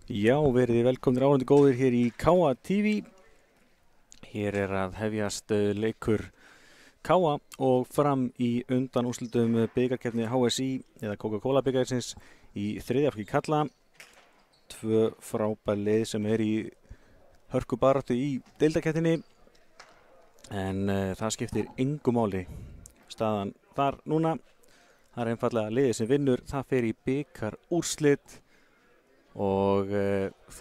Já, verið velkomnir áhorfendur góðir hér í Káa TV. Hér að hefjast leikur Káa og Fram í undanúrslitum bikarkeppni HSI eða Coca-Cola bikarsins í þriðja flokki karla. Tvö frábær lið sem í hörkubaráttu í deildakeppninni en það skiptir engu máli. Staðan þar núna, það einfaldlega liðið sem vinnur, það fer í bikarúrslit. Og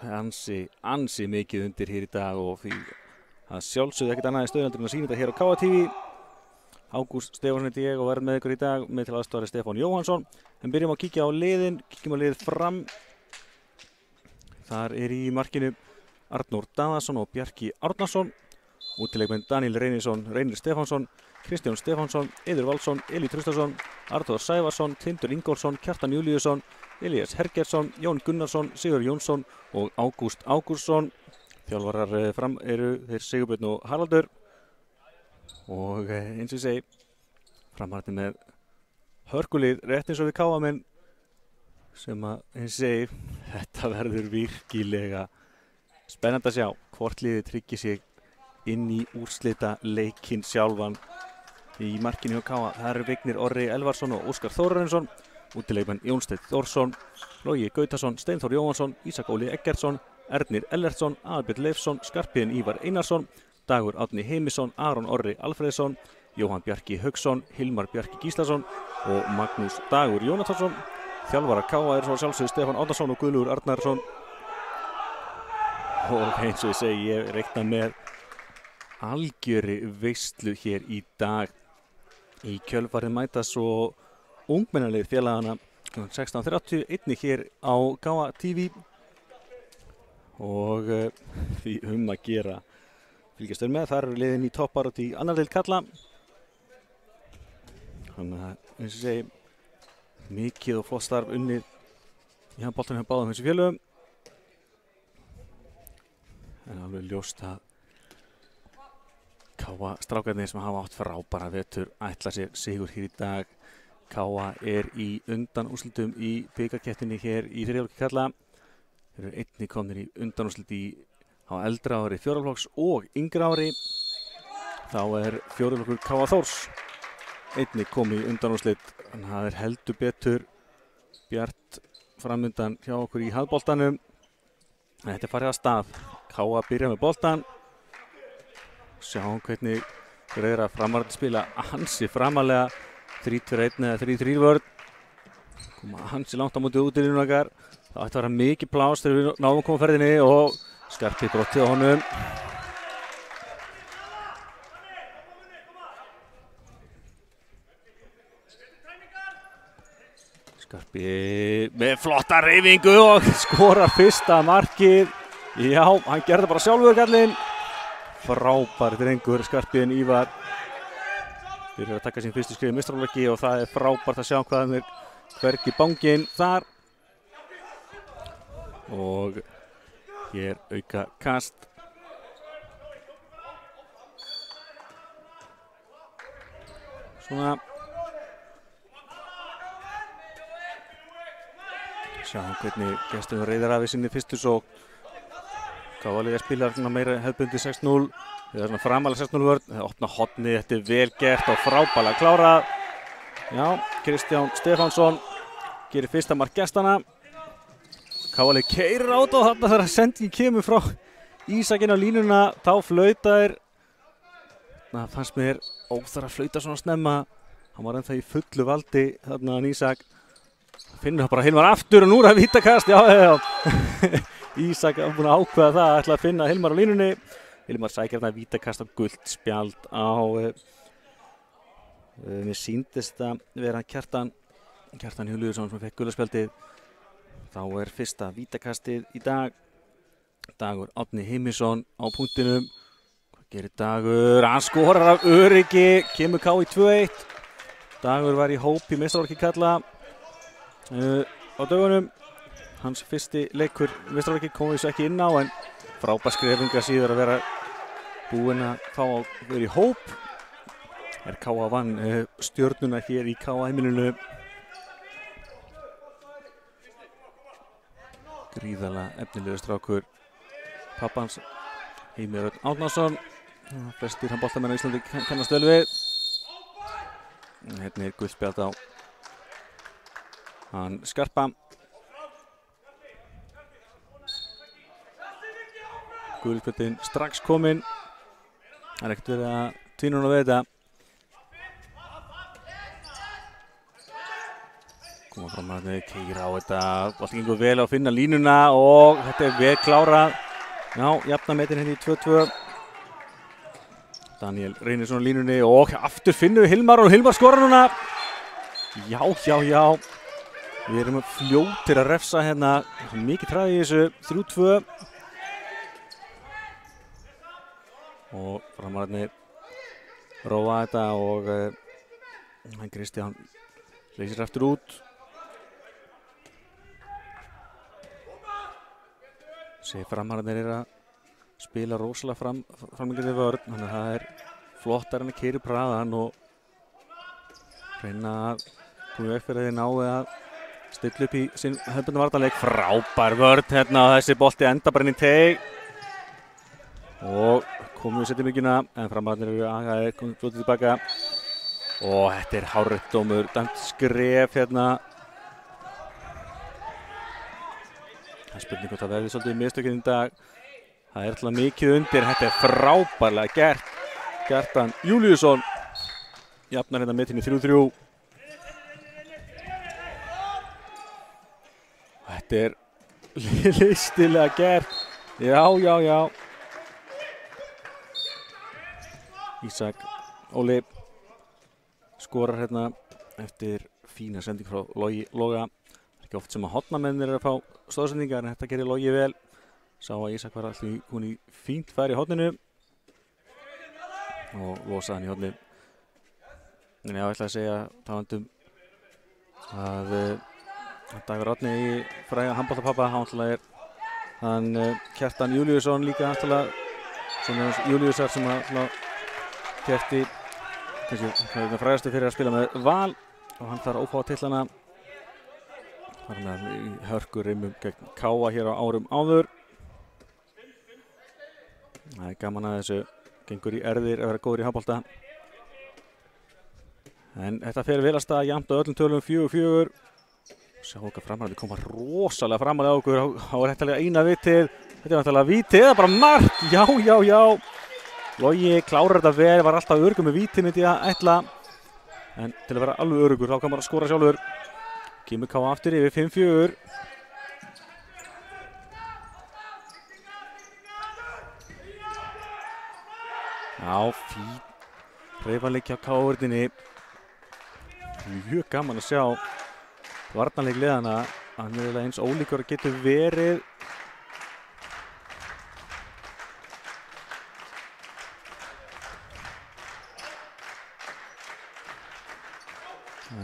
ansi mikið undir hér í dag og því að sjálfsögðu ekkert annað í stöðundur en að sína þetta hér á Káa TV. Ágúst Stefánsson heiti ég og verð með ykkur í dag með til aðstofari Stefán Jóhannsson. En byrjum að kíkja á liðin, kíkjum á liðið Fram. Þar í markinu Arnór Daðason og Bjarki Árnason. Útileikmenn Daniel Reynisson, Reynir Stefánsson, Kristján Stefánsson, Eiður Valsson, Elí Traustason, Arnþór Sævarsson, Tindur Ingólfsson, Kjartan Júlíusson, Elías Hergersson, Jón Gunnarsson, Sigur Jónsson og Ágúst Ágústsson. Þjálfarar Fram eru þeir Sigurbjörn og Haraldur. Og eins og ég segi, Framharti með hörkulið rétt eins og við Káamenn sem að eins og segi, þetta verður virkilega spennandi að sjá hvort liðið tryggir sig inn í úrslita leikinn sjálfan. Í markinu hjá Káa, það eru Vignir Orri Elvarsson og Óskar Þórarinsson. Útileikmenn Jónsteinn Þórsson, Logi Gautason, Steinþór Jóhansson, Ísak Óli Eggertsson, Ernir Ellertsson, Albert Leifsson, Skarphéðinn Ívar Einarsson, Dagur Árni Heimisson, Aron Orri Alfreðsson, Jóhann Bjarki Hauksson, Hilmar Bjarki Gíslason og Magnús Dagur Jónatansson. Þjálfarar Káa eru svo sjálfsögðu Stefán Árnason og Guðlaugur Arnarsson. Og eins og ég segi, ég reikna með algjöri veislu hér í dag. Í kjölfarið mæta svo ungmennalið félagana 16:30 einnig hér á Káa TV og því að gera fylgjast með. Þar eru liðin í toppbaráttu í annar deild karla. Þannig að eins og segi, mikið og flott starf unnið í handboltanum hjá báðum þessu félögum. En alveg ljóst að Káa strákarnir sem hafa átt frábæra vetur ætla sér sigur hér í dag. Káa í undanúrslitum í bikarkeppninni hér í þriðja flokki karla. Þeir eru einnig komnir í undanúrslit á eldra ári fjórða flokks og yngra ári. Þá fjórði flokkur Káa Þórs einnig komið í undanúrslit. Þannig að það heldur betur bjart framundan hjá okkur í handboltanum. Þetta farið af stað. Káa byrja með boltan. Sjáum hvernig þeir að Framharti spila ansi framalega 3-2-1 eða 3-3 vörn. Koma ansi langt á móti útilínunum okkar. Það ætti að vera mikið pláss þegar við náum að koma ferðinni og Skarpi brottið á honum. Skarpi með flotta reyfingu og skorar fyrsta markið. Já, hann gerði bara sjálfur kallinn. Frábær drengur Skarphéðinn Ívar. Þeir eru að taka sín fyrstu skrif í meistaraflokki og það frábært að sjá hvað hann hvergi banginn þar. Og hér auka kast. Svona. Sjáum hvernig gesturinn reiðir af í sinni fyrstu sókn. Káa-liðið spilar meira hefðbundi 6-0. Það svona framalega 6-0 vörn. Það opna hornið, þetta vel gert og frábærlega klárað. Já, Kristján Stefánsson gerir fyrsta mark gestana. Káa-liðið keyrir át og þarna þegar sendingin kemur frá Ísakinn á línuna, þá flauta þeir. Það fannst mér óþarf að flauta svona snemma. Hann var ennþá í fullu valdi þarna Ísak. Finnur það bara Hilmar aftur og nú það vítakast. Já. Ísak er búinn að ákveða það að ætla að finna Hilmar á línunni. Hilmar sækir þarna vítakast á gult spjald á mér sýndist að vera Kjartan Júlíusson sem fekk gula spjaldið. Þá fyrsta vítakastið í dag. Dagur Árni Heimisson á punktinum. Hvað gerir Dagur? Hann skorar af öryggi, kemur Káa í 2-1. Dagur var í hóp í meistaraflokki karla á dögunum. Hans fyrsti leikur meistaraflokki kom þessu ekki inn á en frábær skrifinga síður að vera búinn að fá að vera í hóp. Káa vann Stjörnuna hér í Káa heimilinu. Gríðarlega efnilegur strákur pappans, Heimir Örn Árnason. Flestir handboltamenn á Íslandi kannast vel við. Hérna gult spjald á hann Skarpa. Gulspjaldin strax kominn. Það ekkert verið að tvína hún á við þetta. Koma fram að þau keyra á þetta. Boltinn gengur vel að finna línuna og þetta vel klárað. Já, jafna metin hérna í 2-2. Daniel Reynisson á línunni og aftur finnum við Hilmar og Hilmar skorar núna. Já. Við erum fljótir að refsa hérna. Mikið hraði í þessu. 3-2. Og framararnir róa þetta og hann Kristján leysir aftur út. Framararnir að spila rosalega framlengandi vörn, þannig að það flottar en að keyra upp hraðan og reyna að koma í veg fyrir að þeir náðu að stilla upp í sinn hefðbundna varnarleik. Frábær vörn hérna, þessi bolti enda bara inn í teig og komum við setjumyrkjuna, en framararnir eru agaðir, komum fljótið tilbaka og þetta hárrétt dómur, dæmt skref hérna. Það spurning hvort það verði svolítið mistökinn í dag. Það alltaf mikið undir, þetta frábærlega gert. Kjartan Júlíusson jafnar hérna metin í 3-3. Þetta listilega gert. Já. Ísak Óli skorar hérna eftir fína sending frá Logi Loga. Ekki oft sem að hornamennir að fá stóðsendingar, en þetta gerir Logi vel. Sá að Ísak var alltaf hún í fínt færi í horninu og losaði hann í horni. En ég ætla að segja talandi að Dagur Árni í fræga handboltapappa, hann Kjartan Júlíusson líka svona Júlíusar sem Kjarti kannski frægastu fyrir að spila með Val og hann þarf ófá titlana. Var með í hörkureimum gegn Káa hér á árum áður. Það gaman að þessu gengur í erðir að vera góður í handbolta. En þetta fer vel að staða jafnt á öllum tölum 4-4. Sjá okkar framarandi koma rosalega framarlega á okkur. Það var hættilega eina vitið. Þetta hættilega vitið eða bara mark. Já. Logi klárar þetta vel, var alltaf öruggur með vitið myndi ég að ætla. En til að vera alveg öruggur þá kann bara skora sjálfur. Kemur Káa aftur yfir 5-4. Já, fín hreyfanleik hjá Káa-vörninni. Mjög gaman að sjá varnarleik liðanna. Hann eins ólíkur að getur verið.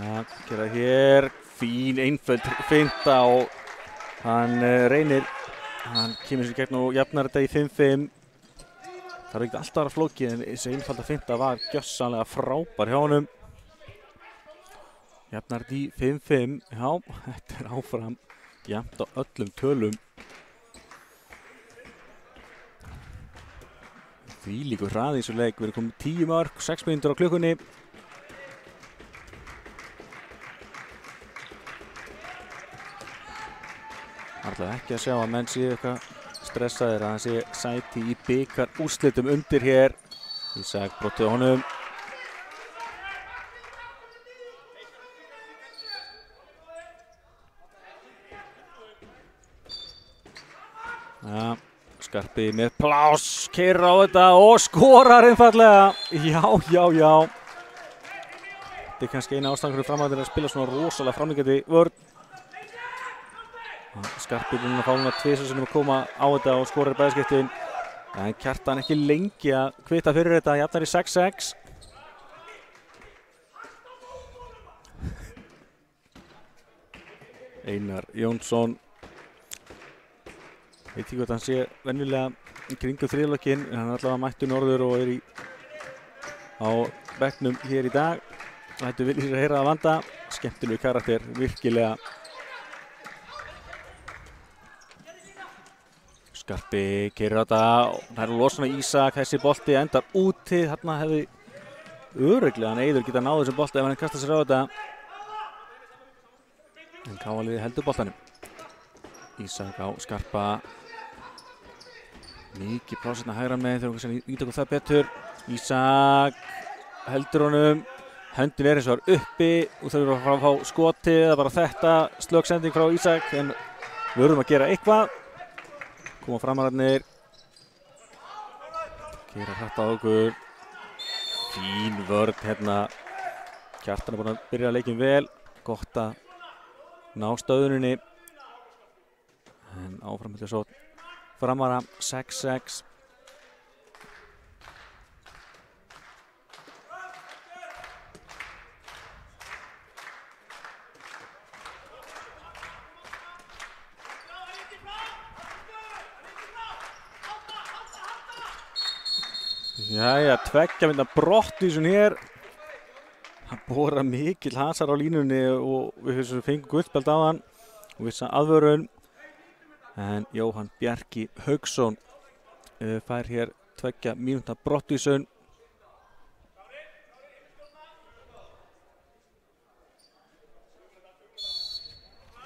Ja, gera hér fín einföld finta og hann Reynir, hann kemur sér gegn og jafnar þetta í 5-5. Það er ekki alltaf að vera flókið, en þessi einfalda finta var gjörsamlega frábær hjá honum. Jafnar þetta í 5-5. Já, þetta áfram jafnt á öllum tölum. Þvílíkur hraði í þessu leik. Við erum komið 10 mörk, 6 mínútur á klukkunni. Alltaf ekki að sjá að menn séu eitthvað stressaðir, að hann sé sæti í bikar úrslitum undir hér. Ísak brottið á honum. Ja, Skarpi með pláss, keyrir á þetta og skorar einfallega. Já. Þetta er kannski eina ástæðan fyrir framhaldið að spila svona rosalega framlíkjandi vörn. Skarpi búinn að fá núna tvisvar sinnum að koma á þetta og skorar bæðiskiptin. En Kjartan ekki lengi að kvita fyrir þetta, jafnar í 6-6. Einar Jónsson. Veit ekki hvort hann sé venjulega í kringum þriðlokkin, en hann er allavega mættur norður og er á bekknum hér í dag. Þetta vil ég heyra að vanda. Skemmtilegu karakter, virkilega. Skarpi keyrir þetta, það er losun á Ísak, þessi bolti endar úti, þarna hefði örugglega Eiður geta náð þessi bolti ef hann kastar sér á þetta. En KA-liðið heldur boltanum. Ísak á Skarpa. Mikið plásirna hægra með, þegar við nýta okkur það betur. Ísak heldur honum, höndin er eins og uppi og þau eru að fá skoti, það er bara þetta, slögsending frá Ísak, en við verðum að gera eitthvað. Koma framararnir, gera hratt á okkur, fín vörn hérna, Kjartan er búinn að byrja leikinn vel, gott að ná stöðuninni, en áfram heldur svo framara 6-6. Jæja, tveggja mynda brottvísun hér. Það bora mikill hasar á línunni og við fengum gullspjald á hann og vissa aðvörun. En Jóhann Bjarki Hauksson fær hér tveggja mínúta brottvísun.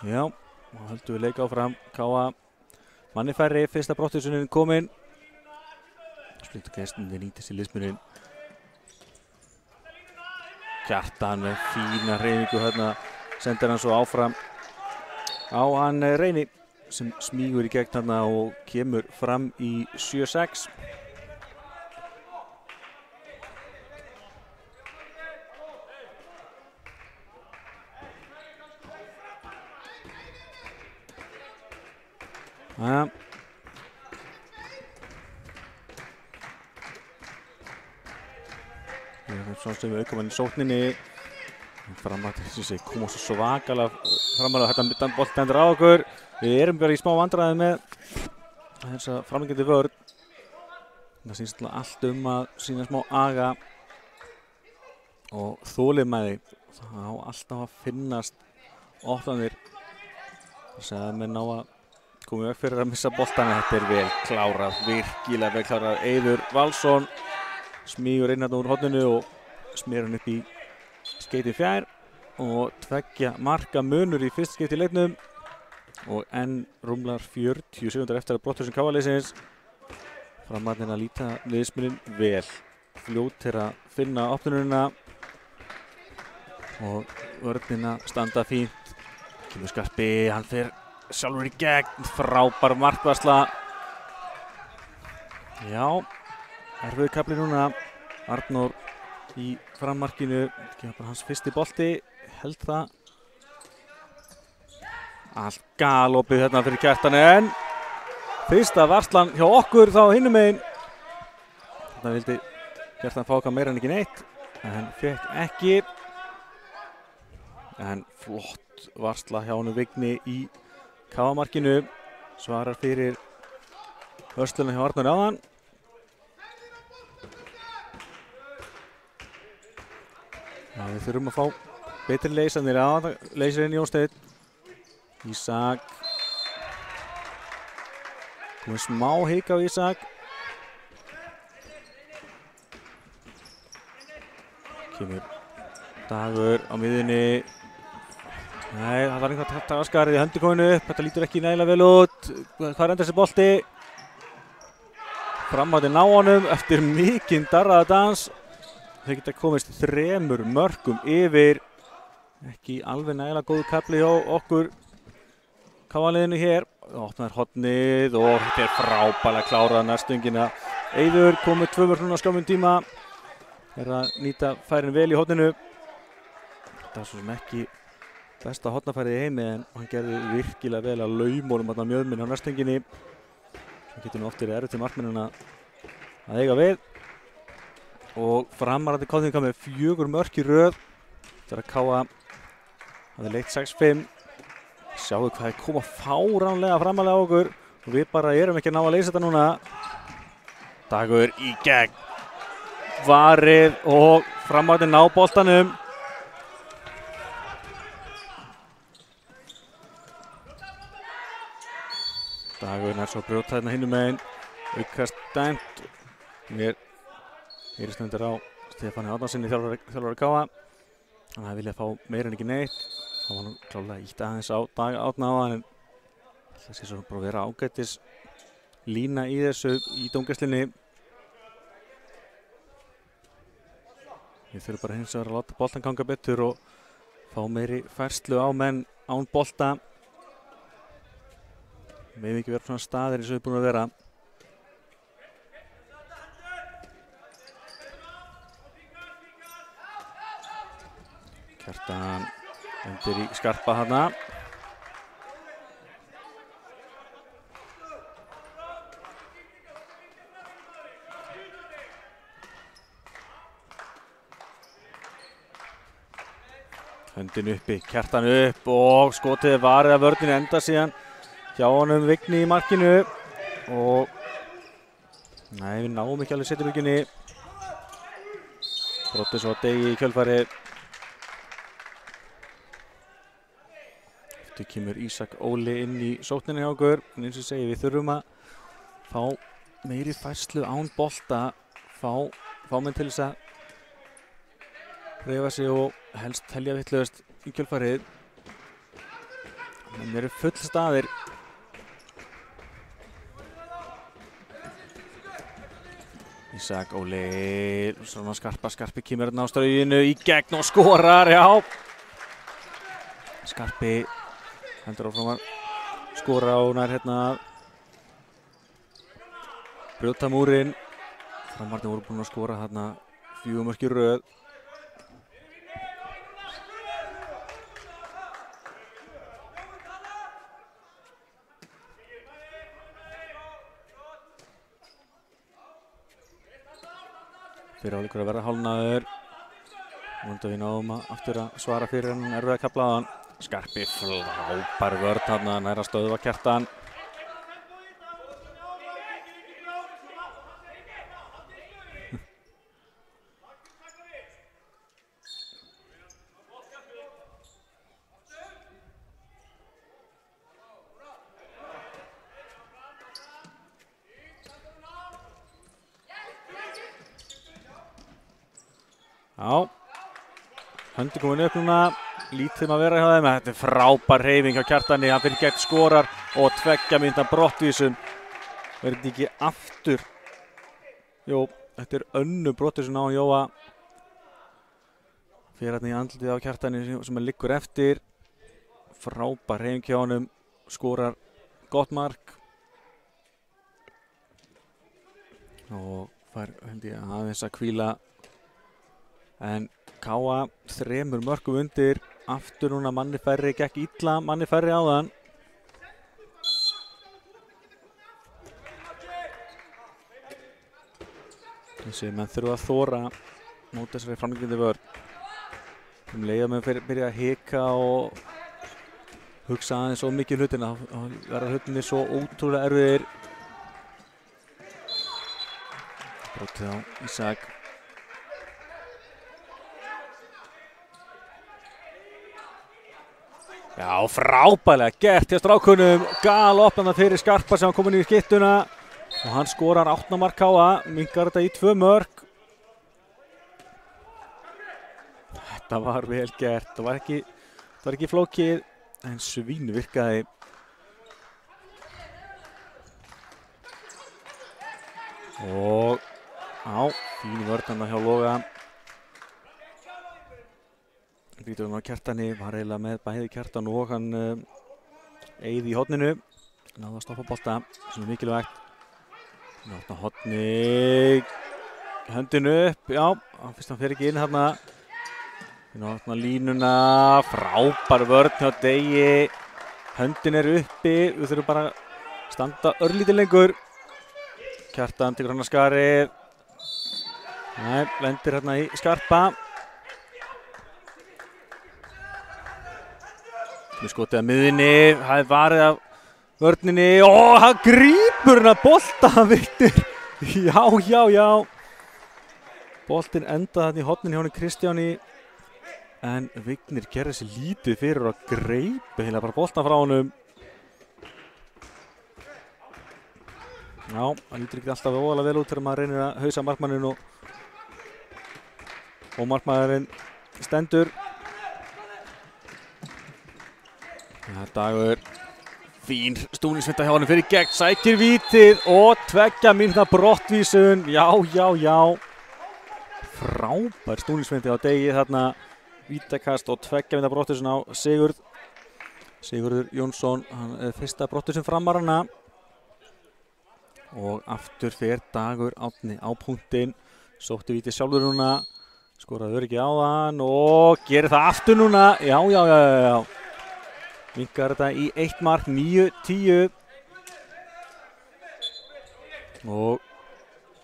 Já, og höldum við leika áfram. KA manni færri, fyrsta brottvísunin komin. Splittergestinni nýtist í liðsmuninn. Kjartan með fína hreyfingu hérna, sendir hann svo áfram á hann Reyni sem smígur í gegn hérna og kemur fram í 7-6. Ja. Svona stöðum við aukamann í sókninni. Framar til þess að koma svo svakalega framar að þetta bolti endur á okkur. Við erum bara í smá vandræði með þessa framlengjandi vörn. Það sýnst allt að sýna smá aga og þolinmæði. Það á alltaf að finnast opnanir. Þess að menn á að koma veg fyrir að missa boltana. Þetta er vel klárað, virkilega vel klárað. Eiður Valsson smígur inn hérna úr horninu og smér hann upp í skeiti fjær og tveggja marka munur í fyrsta skeiti í leiknum og enn rúmlar 40 sekúndur eftir að brottvísun KA-liðsins. Framarnir að líta liðsmuninn vel, fljótir að finna opnununa og vörnina standa fínt. Kemur Skarpi, hann fer sjálfur í gegn, frábær markvarsla. Já, erfiður kafli núna. Arnór í frammarkinu, bara hans fyrsti bolti, held það. Allt galopið hérna fyrir Kjartan en fyrsta varslan hjá okkur þá hinum megin. Þetta vildi Kjartan fá eitthvað meira en ekki neitt, en fekk ekki. En flott varsla hjá honum Vigni í KA-markinu, svarar fyrir vörsluna hjá Arnóri áðan. Já, við þurfum að fá betri leysanir á það, leysirinn Jónsteinn. Ísak. Komið smá hik á Ísak. Kemur Dagur á miðjunni. Nei, það var einhvern tagaskarið í höndikóinu upp, þetta lítur ekki nægilega vel út. Hvað er enda þessi bolti? Framátti ná honum eftir mikinn darraða dans. Þau geta komist 3 mörkum yfir. Ekki alveg nægilega góðu kafli hjá okkur KA-liðinu hér. Opnar hornið og þetta er frábærlega klárað nærstöngina. Eiður komið 2 mörk núna á skömmum tíma. Er að nýta færin vel í horninu. Þetta var svo sem ekki besta hornafærið í heimi en hann gerði virkilega vel að laumónum þarna mjöðminn á nærstöngini. Það getur nú oft verið erfitt til markmennina að eiga við. Og framarandi KA með 4 mörk í röð. Þetta er að KA hafði leikt 6-5. Sjáu hvað er koma fáránlega framalega á okkur. Og við bara erum ekki að ná að leysa þetta núna. Dagur í gegn. Varið og framarandi ná boltanum. Dagur nær svo að brjóta hérna hinum megin. Aukast dæmt. Mér heyrist undir á Stefáni Árnasyni, þjálfari KA. Hann hafði viljað fá meira en ekki neitt. Það var nú klálega ítt aðeins á Dag Árna á hann, en það sé svo bara að vera ágætis lína í þessu í dómgæslunni. Við þurfum bara hins vegar að láta boltan ganga betur og fá meiri færslu á menn án bolta. Við hefum ekki verið svona staðir eins og við búin að vera. Kjartan undir í Skarpa hana. Höndin uppi, Kjartan upp og skotið varið af vörninni, enda síðan hjá honum Vigni í markinu og nei, við náum ekki alveg setjumvíkinni. Brotið svo Degi í kjölfari. Eftir kemur Ísak Óli inn í sókninni hjá okkur, en eins og ég segi, við þurfum að fá meiri færslu án bolta, fá menn til þess að hreyfa sig og helst telja vitlaust í kjölfarið. Menn eru full staðir. Ísak Óli, svona Skarpi kemur hérna á strauginu í gegn og skorar, já. Skarpi hendur áfram að skora og nær hérna brjóta múrinn. Framarnir voru búin að skora hérna 4 mörk í röð. Fyrir áleikur að verða hálfnaður. Vonandi við náum aftur að svara fyrir hann erfiða kaflaðan. Skarpi frábær vörn þarna, nær að stöðva Kjartan. Já, höndi komin upp núna, lítið að vera hjá þeim. Þetta er frábær hreyfing hjá Kjartani, hann fyrir gegn skorar og 2 mínútna brottvísun. Verður þetta ekki aftur? Jú, þetta er önnur brottvísun á Jóa. Fyrir hérna í andlitið á Kjartani sem hann liggur eftir. Frábær hreyfing hjá honum, skorar gott mark. Og fær held ég aðeins að hvíla. En KA 3 mörkum undir, aftur núna manni færri, gekk illa manni færri áðan. Þessi menn þurfa að þora mót þessari framgengandi vörn. Leið að menn byrja að hika og hugsa aðeins svo mikið hlutina, verða hlutinni svo ótrúlega erfiðir. Brotið á Ísak. Já, frábælega gert hjá strákunum, galopnandi fyrir Skarpa sem kom inn í skyttuna og hann skorar 8 mark KA, minkar þetta í 2 mörk. Þetta var vel gert, það var ekki flókið, en svín virkaði. Og já, fín vörn hjá Loga. Víturinn á Kjartani var eiginlega með bæði Kjartan og hann Eið í horninu. Náði að stoppa bolta, sem er mikilvægt. Nátt á horni, höndin upp, já, fyrst hann fer ekki inn þarna. Nátt á línuna, frábær vörn hjá Degi. Höndin er uppi, við þurfum bara að standa örlítið lengur. Kjartan tekur hann að skarið. Nei, lendir hérna í Skarpa. Við skotið að miðinni, það er varið af vörninni og hann grípur hann að bolta, hann viltir. Já. Boltinn endaði hann í hornin hjá hann Kristjáni, en Vignir gerði sér lítið fyrir að greipa hérna bara boltan frá honum. Já, það lítur ekki alltaf óalega vel út þegar maður reynir að hausa markmanninn og markmaðurinn stendur. Dagur, fín stúningsvinda hjá honum fyrir gegn, sækir vítið og 2 mínútna brottvísun. Já. Frábær stúningsvindi á Degi þarna, vítakast og 2 mínútna brottvísun á Sigurður Jónsson, hann er fyrsta brottvísun Framarana. Og aftur fer Dagur Árni á punktinn, sótti vítið sjálfur núna, skoraði öryggi á hann og gerir það aftur núna. Já. Minkar þetta í 1 mark, 9-10. Og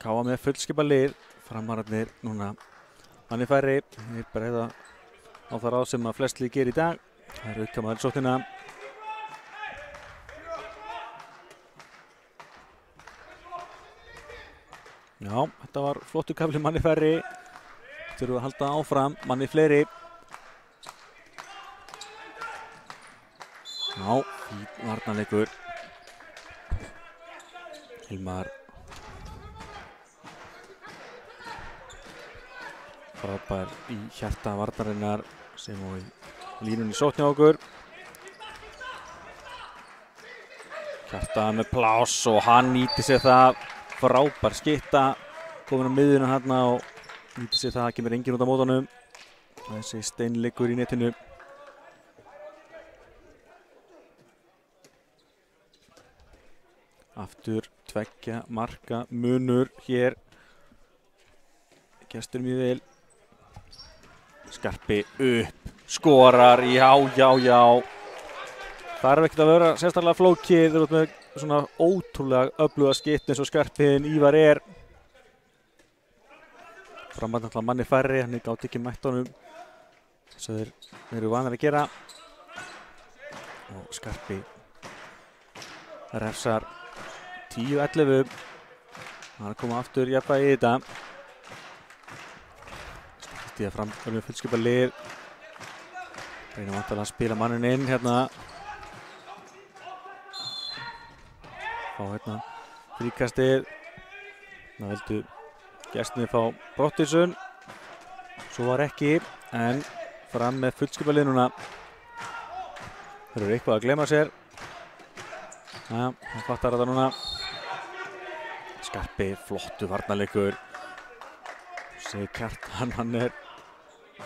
KA með fullskipa lið, Framararnir núna manni færri, þeir breiða á það ráð sem að flest lið gerir í dag. Það eru auðvitað sóknina. Já, þetta var flottur kafli manni færri, þurfum að halda áfram, manni fleiri. Já, fín varnarleikur. Hilmar frábær í hjarta varnarinnar sem og í línunni sókn hjá okkur. Hjarta með pláss og hann nýtti sér það. Frábær skytta, komin á miðjuna hérna og nýtti sér það, kemur enginn út á mótunum. Þessi steinleikur í netinu. Aftur 2 marka munur hér. Gestur mjög vel. Skarpi upp, skorar, já. Það er ekkert að vera sérstaklega flókið, þeir eru með svona ótrúlega öfluga skytt eins og Skarpiðin Ívar er. Framar náttúrulega manni færri, hann gátt ekki mætt honum. Þess að þeir eru vanir að gera. Og Skarpi refsar 10-11. Hann koma aftur jafnvægi í þetta. Stíða fram með fullskipa lið. Reynir vantarlega að spila mannin inn hérna. Fá hérna fríkastið. Það vildu gestinni fá brottvísun. Svo var ekki, en fram með fullskipa lið núna. Þeir eru eitthvað að gleyma sér. Já, hann fattar þetta núna. Skarpi, flottu varnarleikur. Kjartan, hann er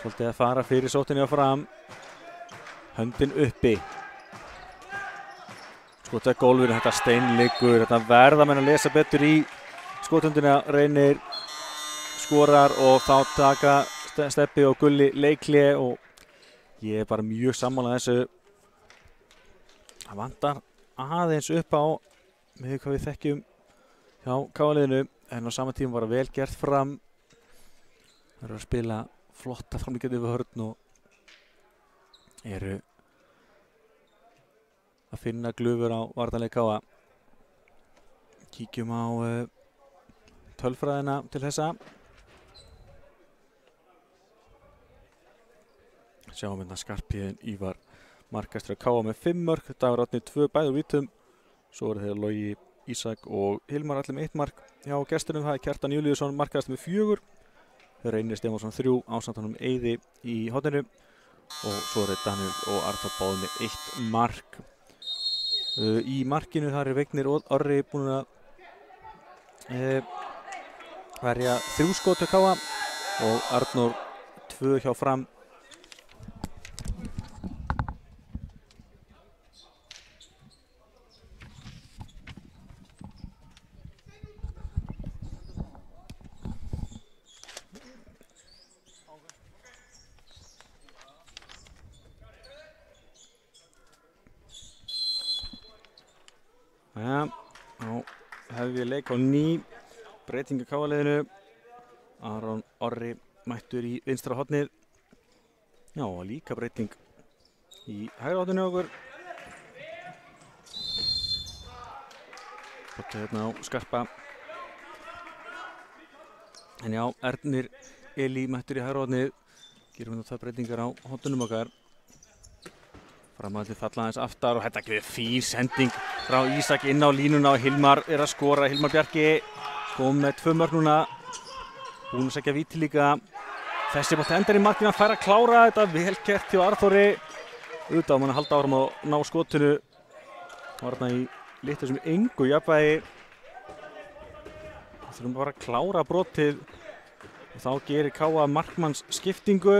svolítið að fara fyrir sóttinni á Fram. Höndin uppi. Skotið að gólfinu, þetta steinleikur. Þetta verða menn að lesa betur í skothöndina. Reynir skorar og þá taka Steppi og Gulli leikli og ég er bara mjög sammála þessu. Það vantar aðeins upp á með hvað við þekkjum hjá KA-liðinu, en á sama tíma var vel gert Fram. Það eru að spila flotta framlíkjandi við hörn og eru að finna glufur á varnarleik KA. Kíkjum á tölfræðina til þessa. Sjáum hérna Skarpiðin Ívar markastur að KA með 5 mörk. Dagur Árni 2 bæði úr vítum. Svo eru þeir Logi, Ísak og Hilmar allir með 1 mark. Hjá gestunum það er Kjartan Júlíusson markastur með 4. Reynir Stefánsson 3 ásamt honum Eiði í horninu og svo eru Daniel og Arnar báðir með 1 mark. Í markinu þar er Vignir Orri búin að verja 3 skot hjá KA og Arnór 2 hjá Fram. Já, hefði við leik á ný, breyting á KA-liðinu. Aron Orri mættur í vinstra hornið. Já, og líka breyting í hægra horninu okkur. Bóttu hérna á Skarpa. En já, Ernir Eli mættur í hægra hornið. Gerum við það breytingar á hornunum okkar. Framhaldið falla aðeins aftar og þetta gefur fín sending frá Ísak inn á línuna og Hilmar að skora. Hilmar Bjarki kom með 2 mörk núna. Búinn að sækja víti líka. Þessi bolti endar í markinu, hann fær að klára þetta. Vel gert hjá Arþóri. Auðvitað á mann að halda áfram og ná skotinu. Var þarna í litlu sem engu jafnvægi. Við þurfum bara að klára brotið. Og þá gerir KA markmanns skiptingu.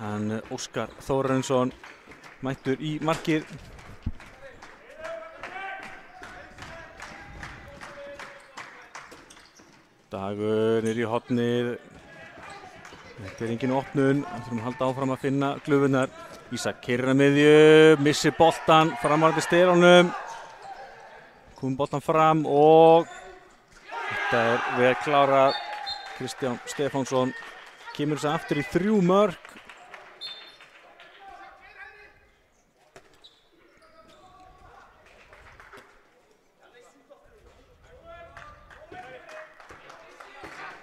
Hann Óskar Þórarinsson mættur í markið. Dagur niður í hornið. Þetta er engin opnun. Við þurfum að halda áfram að finna glufunar. Ísak keyrir að miðju, missir boltan framvarandi styrunum. Komum boltan fram og þetta er vel klárað. Kristján Stefánsson kemur þess aftur í 3 mörk.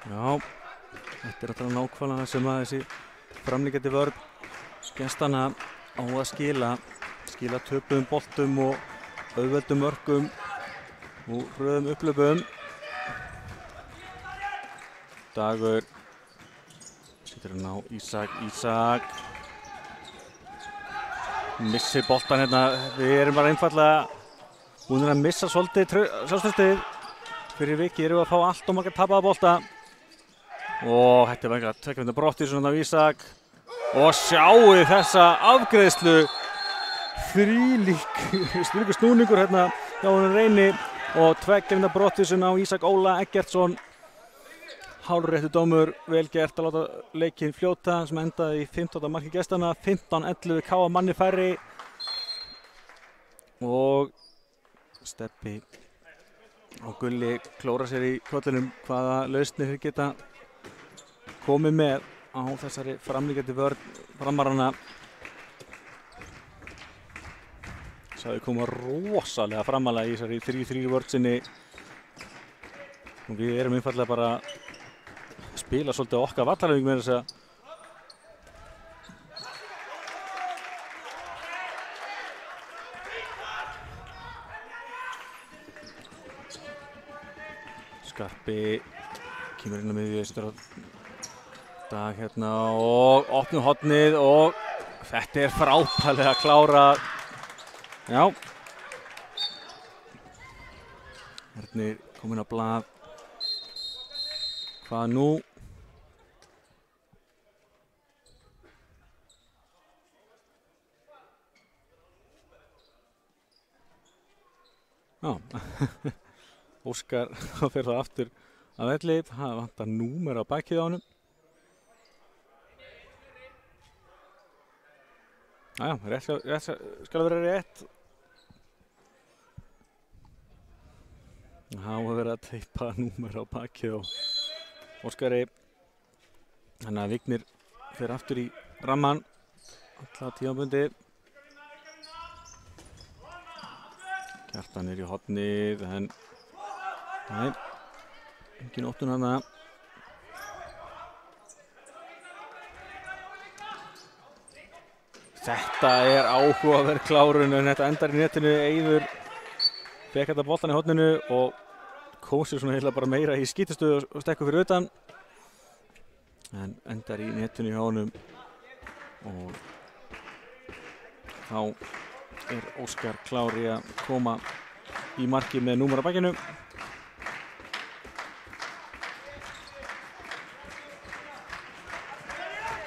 Já, þetta er alltaf nákvæmlega það sem að þessi framlíkjandi vörn gestanna á að skila töpuðum boltum og auðveldum mörkum og röðum upplöpum. Dagur setur hann á Ísak missir boltan hérna. Við erum bara einfaldlega búin að missa svolítið sjálfstraustið. Fyrir vikið erum við að fá allt og marga tapaða bolta. Og þetta er vengar tvekja Brottvísson af Ísak og sjáu þessa afgreiðslu. Þvílíkur snúningur hérna hjá honum Reyni og tvekja Brottvísson á Ísak Óla Eggertsson. Hálfréttur dómur, vel gert að láta leikinn fljóta sem endaði í 15. marki gestanna. 15-11 KA manni færri og Stebbi og Gulli klóra sér í kollinum hvaða lausnir þeir geta komið með á þessari framlíkjandi vörn framaranna. Sáðu koma rosalega framalega í þessari 3-3 vörn sinni. Og við erum einfallega bara að spila svolítið okkar vallarleik með þess að Skarpi kemur inn á miðju Dag hérna og opnum hornið og þetta er frábærlega klárað. Já. Ernir kominn á blað. Hvað nú? Já. Óskar fer það aftur að velli. Það vantar númer á bakið á honum. Jájá, rétt skal vera rétt. Það var verið að teipa númer á bakið á Óskari. Þannig að Vignir fer aftur í ramman. Alltaf tímabundi. Kjartan í hornið en nei, engin opnun hana. Þetta er áhugaverð klárun en þetta endar í netinu. Eiður fekk þetta boltan í horninu og kom sér svona heila bara meira í skítastöðu og stekkur fyrir utan. En endar í netinu hjá honum og þá er Óskar klár í að koma í markið með númer á bakinu.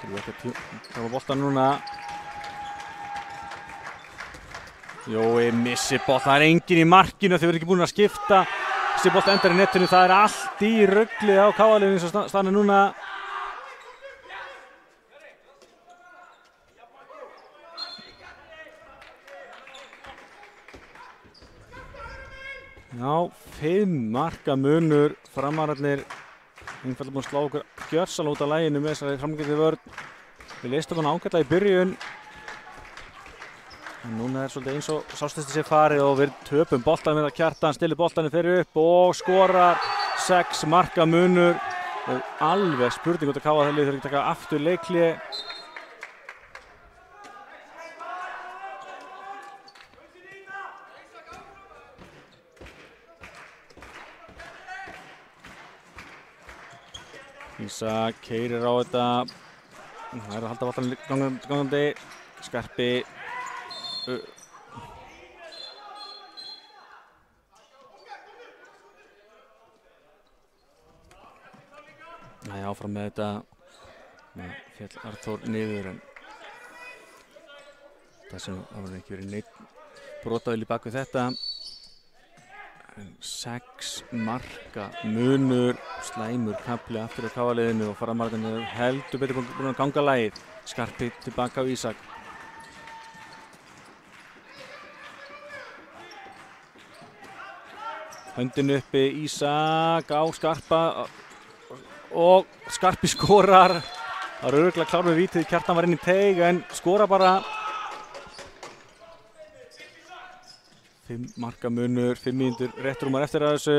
Til við ekki að tafa boltan núna. Jói missir bolt, það er enginn í markinu, þau verður ekki búin að skipta. Þessi bolt endar í netinu, það er allt í ruglið á KA-liðinu eins og staðan er núna. Já, 5 marka munur, framararnir einfallega búin að slá okkur gjörsamlega út af laginu með þessari framgæti vörn. Við leistum hann ágætlega í byrjun. En núna er svolítið eins og sástesti sér farið og við töpum boltan með að Kjartan stillir boltanum fyrir upp og skorar 6 marka munur og alveg spurning út að KA þeir þurfa ekki að taka aftur leikli. Ísak keyrir á þetta. Það er að halda boltanum gangandi. Skarpi. Það er áfram með þetta. Féll Arnþór niður en það sem var ekki verið neitt brotaðil í bak við þetta. 6 marka munur, slæmur kafli aftur á KA-liðinu og Faramararnir heldur betur búin að ganga lagið. Skarpi tilbaka á Ísak. Höndin uppi, Ísak á Skarpa og Skarpi skorar. Það er örugglega klár með vítið, Kjartan var inn í teig en skora bara. 5 marka munur, 5 mínútur rétt rúmar eftir að þessu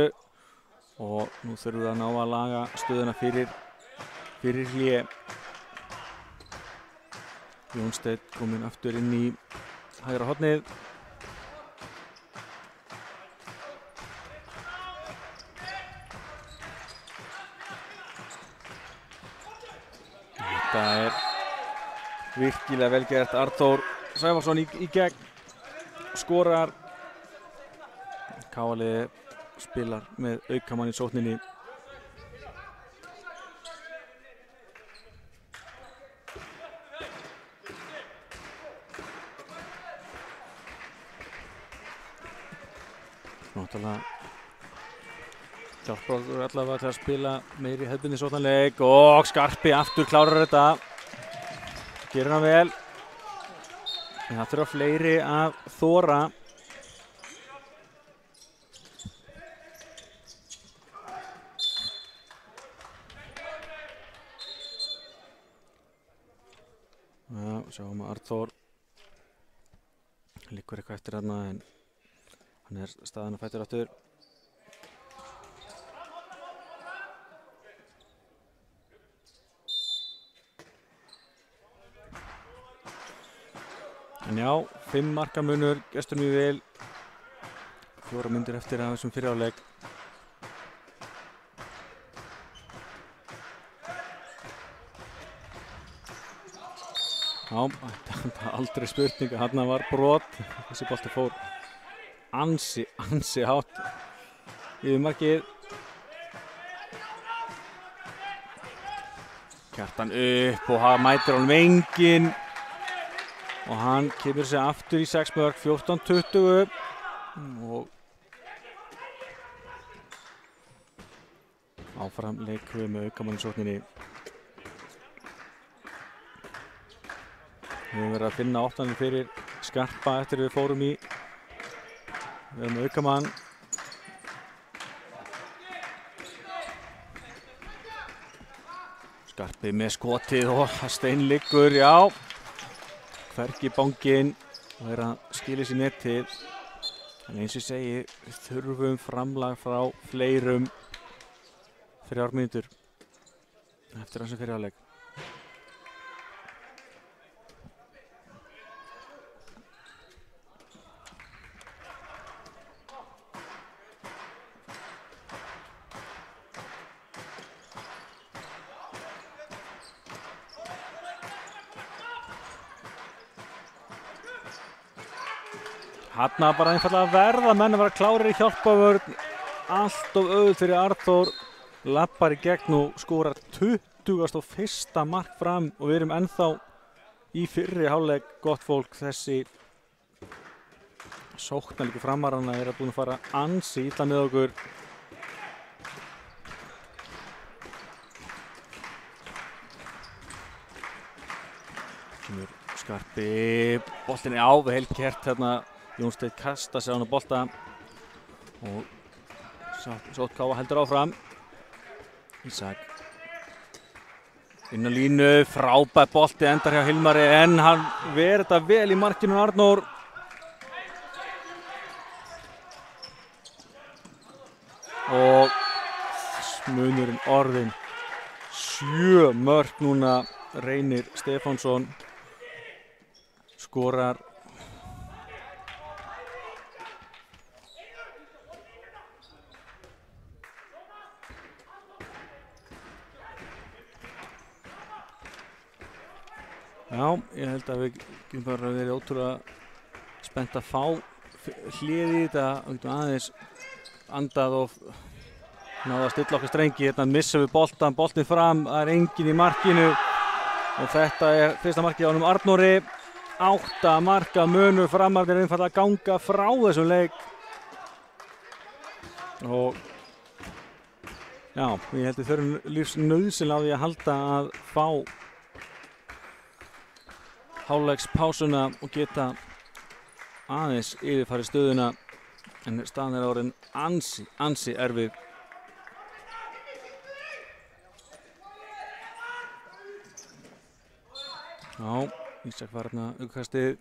og nú þurfum við að ná að laga stöðuna fyrir hlé. Jónsteinn kominn aftur inn í hægra hornið. Þetta er virkilega vel gert. Arnþór Sævarsson í gegn, skorar. KA-liði spilar með aukamann í sókninni. Náttúrulega hjálpar allavega til að spila meiri hefðbundinn sóknarleik og Skarpi aftur klárar þetta. Gerir hann vel. En það þurfa fleiri að þora. Sjáum að Arnþór liggur eitthvað eftir þarna en hann er staðinn á fætur aftur. En já, 5 marka munur, gestur mjög vel. 4 mínútur eftir að þessum fyrri hálfleik. Já, þetta var aldrei spurning að þarna var brot. Þessi bolti fór ansi hátt yfir markið. Kjartan upp og hann mætir honum enginn. Og hann kemur sig aftur í 6 mörk, 14-20. Og áfram leikum við með aukamann í sókninni. Við höfum verið að finna opnanir fyrir Skarpa eftir við fórum í. Við höfum aukamann. Skarpi með skotið og steinliggur, já. Hvergi banginn og er að skila sér netið. En eins og ég segi, við þurfum framlag frá fleirum 3 mínútur eftir þessum fyrri hálfleik. Þarna bara einfallega að verða menn að vera klárir í hjálpavörn. Allt of auðvelt fyrir Arnþór. Lappar í gegn og skorar 21. mark fram og við erum ennþá í fyrri hálfleik. Gott fólk, þessi sóknarleikur Framaranna er búin að fara ansi illa með okkur. Skarpi, boltin er á við heilkert hérna. Jónsteinn kasta sér hann á bolta og Sótt KA heldur áfram. Ísak inn á línu, frábær bolti endar hjá Hilmari en hann ver þetta vel í markinu Arnór. Og munurinn orðinn 7 mörk núna. Reynir Stefánsson skorar Já, ég held að við getum bara verið ótrúlega spennt að fá hlið í þetta og getum aðeins andað og náða að stilla okkar strengi. Hérna missum við boltinn fram, það er enginn í markinu og þetta er fyrsta markið á honum Arnóri. 8 marka munur, Framarnir er einfaldlega að ganga frá þessum leik og já, ég held að þau eru lífsnauðsynlega á því að halda að fá hálfleikspásuna og geta aðeins yfirfæri stöðuna en staðan er orðin ansi erfið. Já, Ísak var hérna aukastið.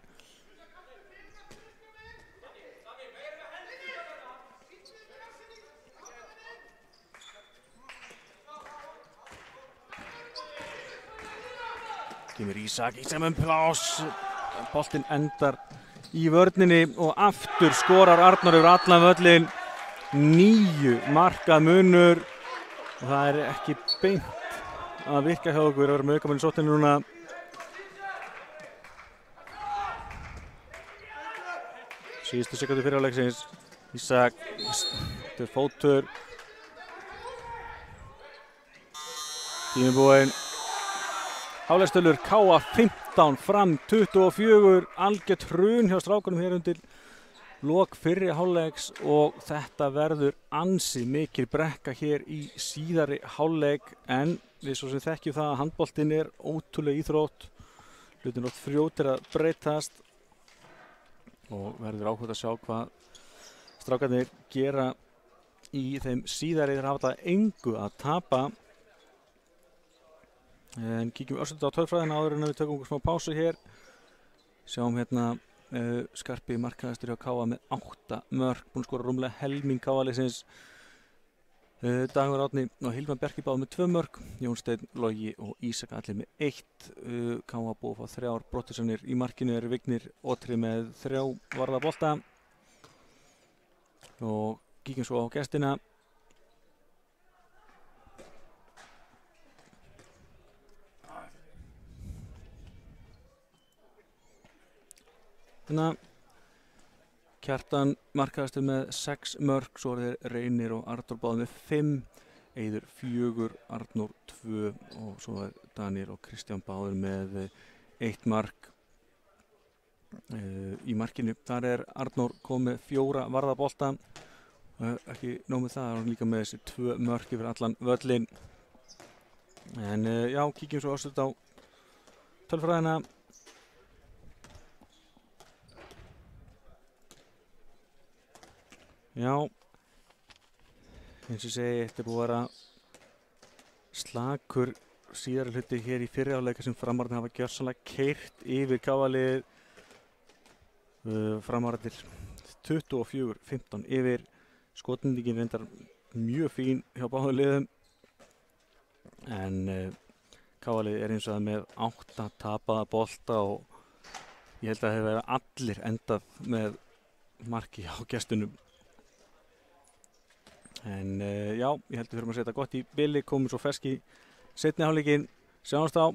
Kemur Ísak með pláss, boltinn endar í vörninni og aftur skorar Arnór yfir allan völlinn. 9 marka munur og það er ekki beint að virka hjá okkur að vera með aukamunni sóttinu núna. Síðustu sekundu fyrir áleiksins. Ísak, þetta er fótur. Tíminn búinn. Hálfleikstölu KA 15 fram 24, algjört hrun hjá strákunum hér undir lok fyrri hálfleiks og þetta verður ansi mikil brekka hér í síðari hálfleik en við svo sem þekkjum það að handboltinn er ótrúlega íþrótt, hlutin oft fljótir að breytast og verður áhugavert að sjá hvað strákarnir gera í þeim síðari. Þeir hafa þetta engu að tapa. En kíkjum örsöldu á tölfræðina áður en við tökum okkur smá pásu hér. Sjáum hérna Skarpi markahæstur hjá KA með 8 mörk, búinn að skora rúmlega helming KA-liðsins. Dagur Árni og Hilmar Bjarki báðu með 2 mörk, Jón Steinn, Logi og Ísak allir með 1. KA búið að fá 3 brotthúsanir í markinu, eru Vignir Otri með 3 varða bolta. Og kíkjum svo á gestina. Kjartan markaðastur með 6 mörk, svo er þeir Reynir og Arnór báðir með 5, Eiður 4, Arnór 2 og svo er Daniel og Kristján báðir með 1 mark í markinu. Þar er Arnór komið 4 varðabolta, ekki nóg með það, hann líka með þessi 2 mörk yfir allan völlin. En já, kíkjum svo ástuð á tölfræðina. Já, eins og segi, þetta er búið að vera slakur síðari hluti hér í fyrri hálfleik sem Framarnir hafa gjörsamlega keyrt yfir KA-liðið. Framarnir 24-15 yfir, skotningin reyndar mjög fín hjá báðum liðum en KA-liðið er eins og það með 8 tapaða bolta og ég held að það hefur verið allir endað með marki á gestunum. En já, ég held að við þurfum að setja gott í bili, komum svo fersk í seinni hálfleikinn, sjáumst á.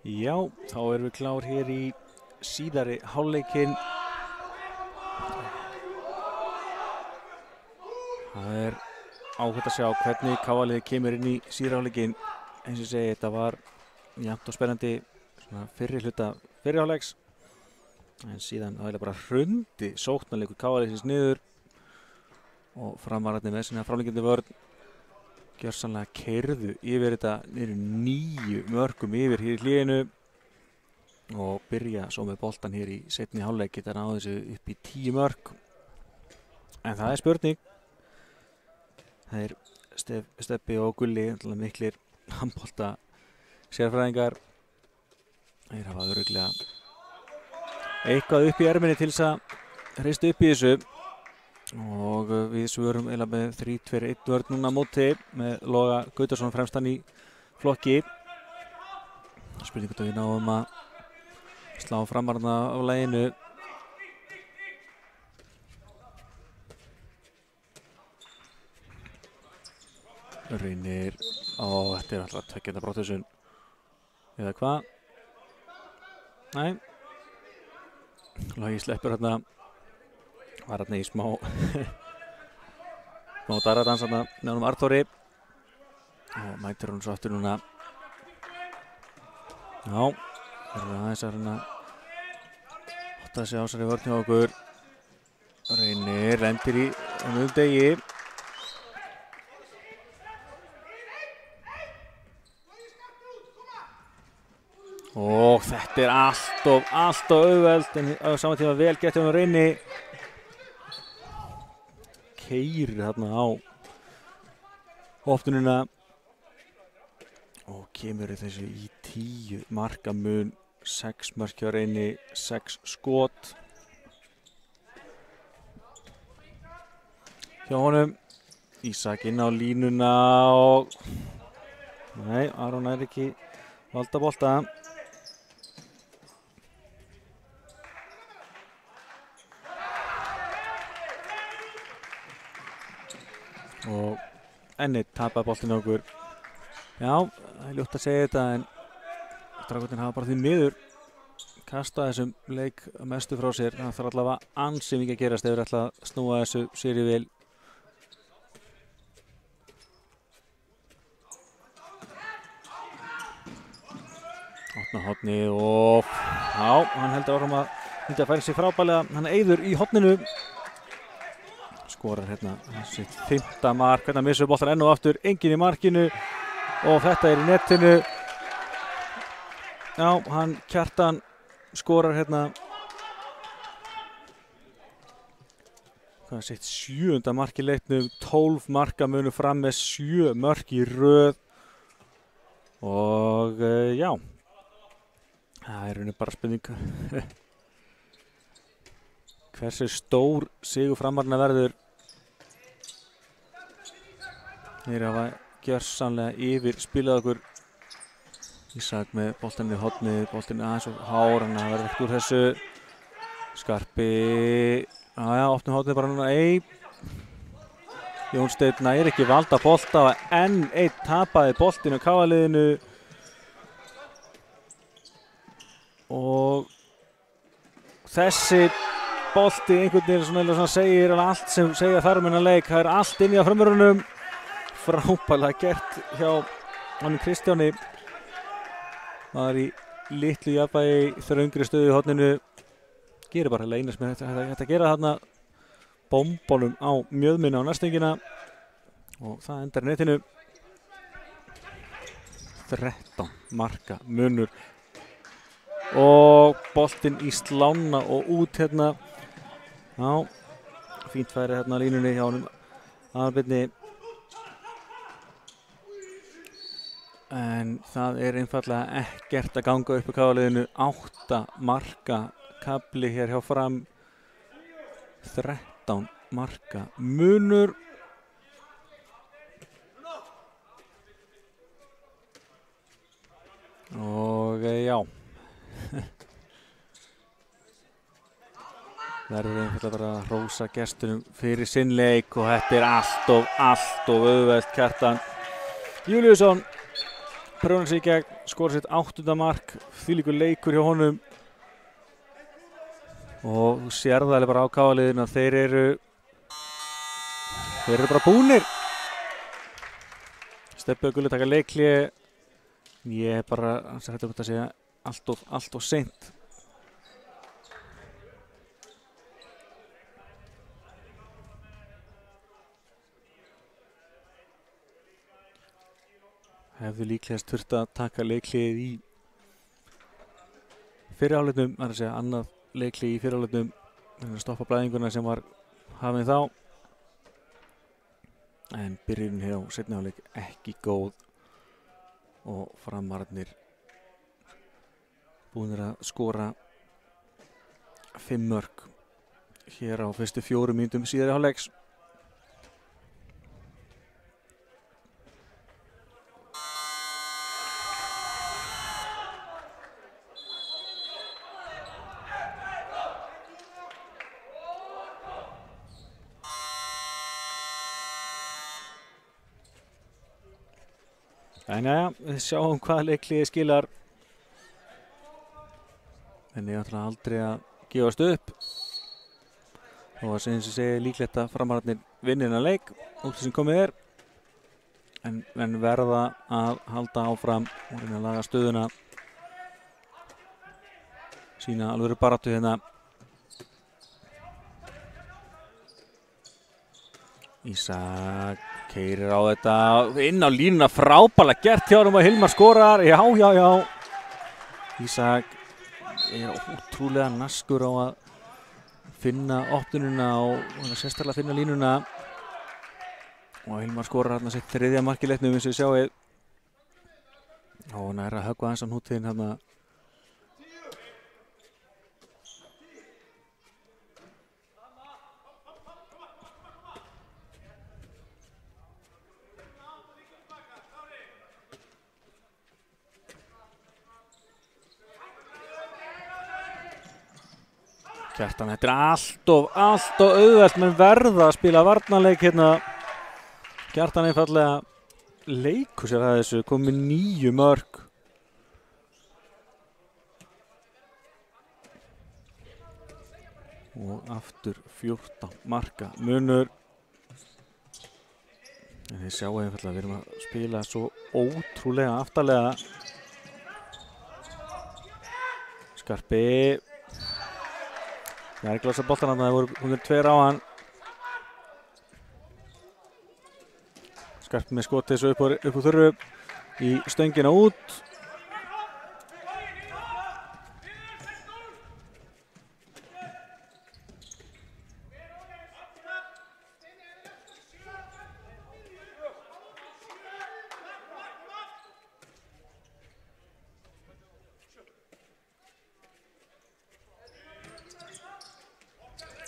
Já, þá erum við klár hér í síðari hálfleikinn. Það er áhugt að sjá hvernig KA-liðið kemur inn í síðari hálfleikinn. Eins og ég segi, þetta var jafnt og spennandi fyrri hluta fyrri hálfleiks. En síðan það bara hrundi sóknarleikur KA-liðsins niður og framararnir með sinna framlíkjandi vörn gjörsamlega keyrðu yfir þetta niður 9 mörkum yfir hér í hléinu og byrja svo með boltan hér í seinni hálfleik, geta náðu þessu upp í 10 mörk. En það er spurning. Það er Stebbi og Gulli, miklir handbolta sérfræðingar. Þeir hafa örugglega eitthvað upp í erminni til þess að hrista upp í þessu. Og við svörum eða með 3-2-1 vörn núna á móti með Loga Gautarsson fremstan í flokki. Spurning hvort við náum að slá framarna á laginu. Reynir, þetta er alltaf tveggja brottvísun eða hvað? Nei, Logi sleppur hérna, var hérna í smá daradans hérna nefnum Arþóri og mætir hún svo aftur núna. Já, það er aðeins að hérna átta sig á þessari vörn hjá okkur. Reynir, rendir í degi. Og þetta er allt og auðveld en á saman tíma vel gett hjá hann Reyni. Keyrir þarna á opnunina og kemur þessu í 10 marka mun, 6 mörk hjá Reyni, 6 skot hjá honum. Ísak inn á línuna og nei, Aron er ekki valda bolta. Og enni tapaði boltinu okkur. Já, það er ljótt að segja þetta en Dragónir hafa bara því miður kastað þessum leik mestu frá sér. Það þarf allavega ansi mikið að gerast ef þeir ætla að snúa þessu séri vel. Opna horni og já, hann heldur áfram að myndi að færa sig frábælega. Hann eyður í horninu. Skorar hérna sitt 5. mark, hérna missur boltan enn og aftur, enginn í markinu og þetta er í netinu. Já, hann Kjartan skorar hérna sitt 7. mark í leiknum, 12 marka munu fram með 7 mörk í röð og já, það er rauninni bara spurning hversu stór sigur Framarna verður. Þeir hafa gjörsamlega yfir spilað okkur. Ísak með boltann í hornið, boltinn aðeins og hár, hann verður ekkert úr þessu. Skarpi, já, opnum hornið bara núna, Jón Steinn er ekki valda bolta og enn einn tapaði boltinn á KA-liðinu. Og þessi bolti einhvern veginn svona segir allt sem segja þarf um þennan leik. Það er allt inni á frumvörunum. Frábælega gert hjá honum Kristjáni. Var í litlu jafnvægi þröngri stöðu í horninu. Gerir bara leynast með þetta gera þarna bombunum á mjöðminna á næstingina og það endar í netinu. 13 marka munur og boltinn í slána og út hérna. Já, fínt færi hérna á línunni hjá honum Aðalbirni. En það er einfaldlega ekkert að ganga upp á KA-liðinu. 8 marka kafli hér hjá Fram. 13 marka munur. Og já. Verður einfaldlega bara að hrósa gestunum fyrir sinn leik og þetta er allt of auðvelt. Kjartan Júlíusson prjónar sig í gegn, skora sitt 8. mark, þvílíkur leikur hjá honum og þú sér það bara á KA-liðinu að þeir eru bara búnir. Stebbi og Gulli taka leikhlé. Ég er bara, þetta er að segja allt of seint. Hefðu líklegast þurft að taka leiklið í fyrri hálfleiknum, það er að segja annað leiklið í fyrri hálfleiknum, að stoppa blæðinguna sem var hafin þá. En byrjunin hjá seinni hálfleik ekki góð og Framararnir búnir að skora 5 mörk hér á fyrstu 4 mínútum síðari hálfleiks. En ja, við sjáum hvað leikliði skilar. En ég ætla aldrei að gefast upp. Og sem ég segi líklegt að Framararnir vinni þennan leik úr því sem komið er. En verða að halda áfram og reyna að laga stöðuna. Sýna alvöru baráttu hérna. Ísak keyrir á þetta, inn á línuna, frábærlega gert hjá honum og Hilmar skorar, já. Ísak er ótrúlega naskur á að finna opnununa og sérstaklega finna línuna. Og Hilmar skorar hérna sitt 3. mark í leiknum eins og við sjáum. Og hann er að höggva aðeins á hnútinn hérna. Kjartan, þetta er allt of auðvelt, menn verða að spila varnarleik hérna. Kjartan einfallega leikur sér að þessu, komið 9 mörk. Og aftur 14 marka munur. En þið sjáu einfallega, við erum að spila svo ótrúlega aftarlega. Skarpi. Það er ekki lasa boltan hann, það voru 2 á hann. Skarpi með skotið þessu upp úr þurru í stöngina út.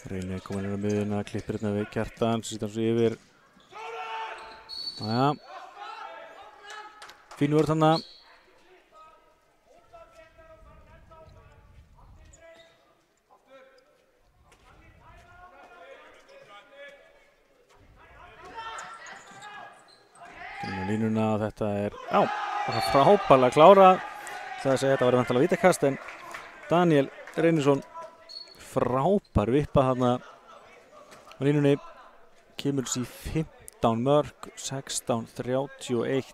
Reynir komin inn á miðjuna, klippir hérna við Kjartan, sýttar hann svo yfir. Jæja. Fín vörð þarna. Kemur á línuna og þetta er, bara frábærlega klárað. Það að segja þetta var vantilega vítakast en Daniel Reynisson frábær vippa þarna á línunni, kemur sér 15 mörk, 16-31.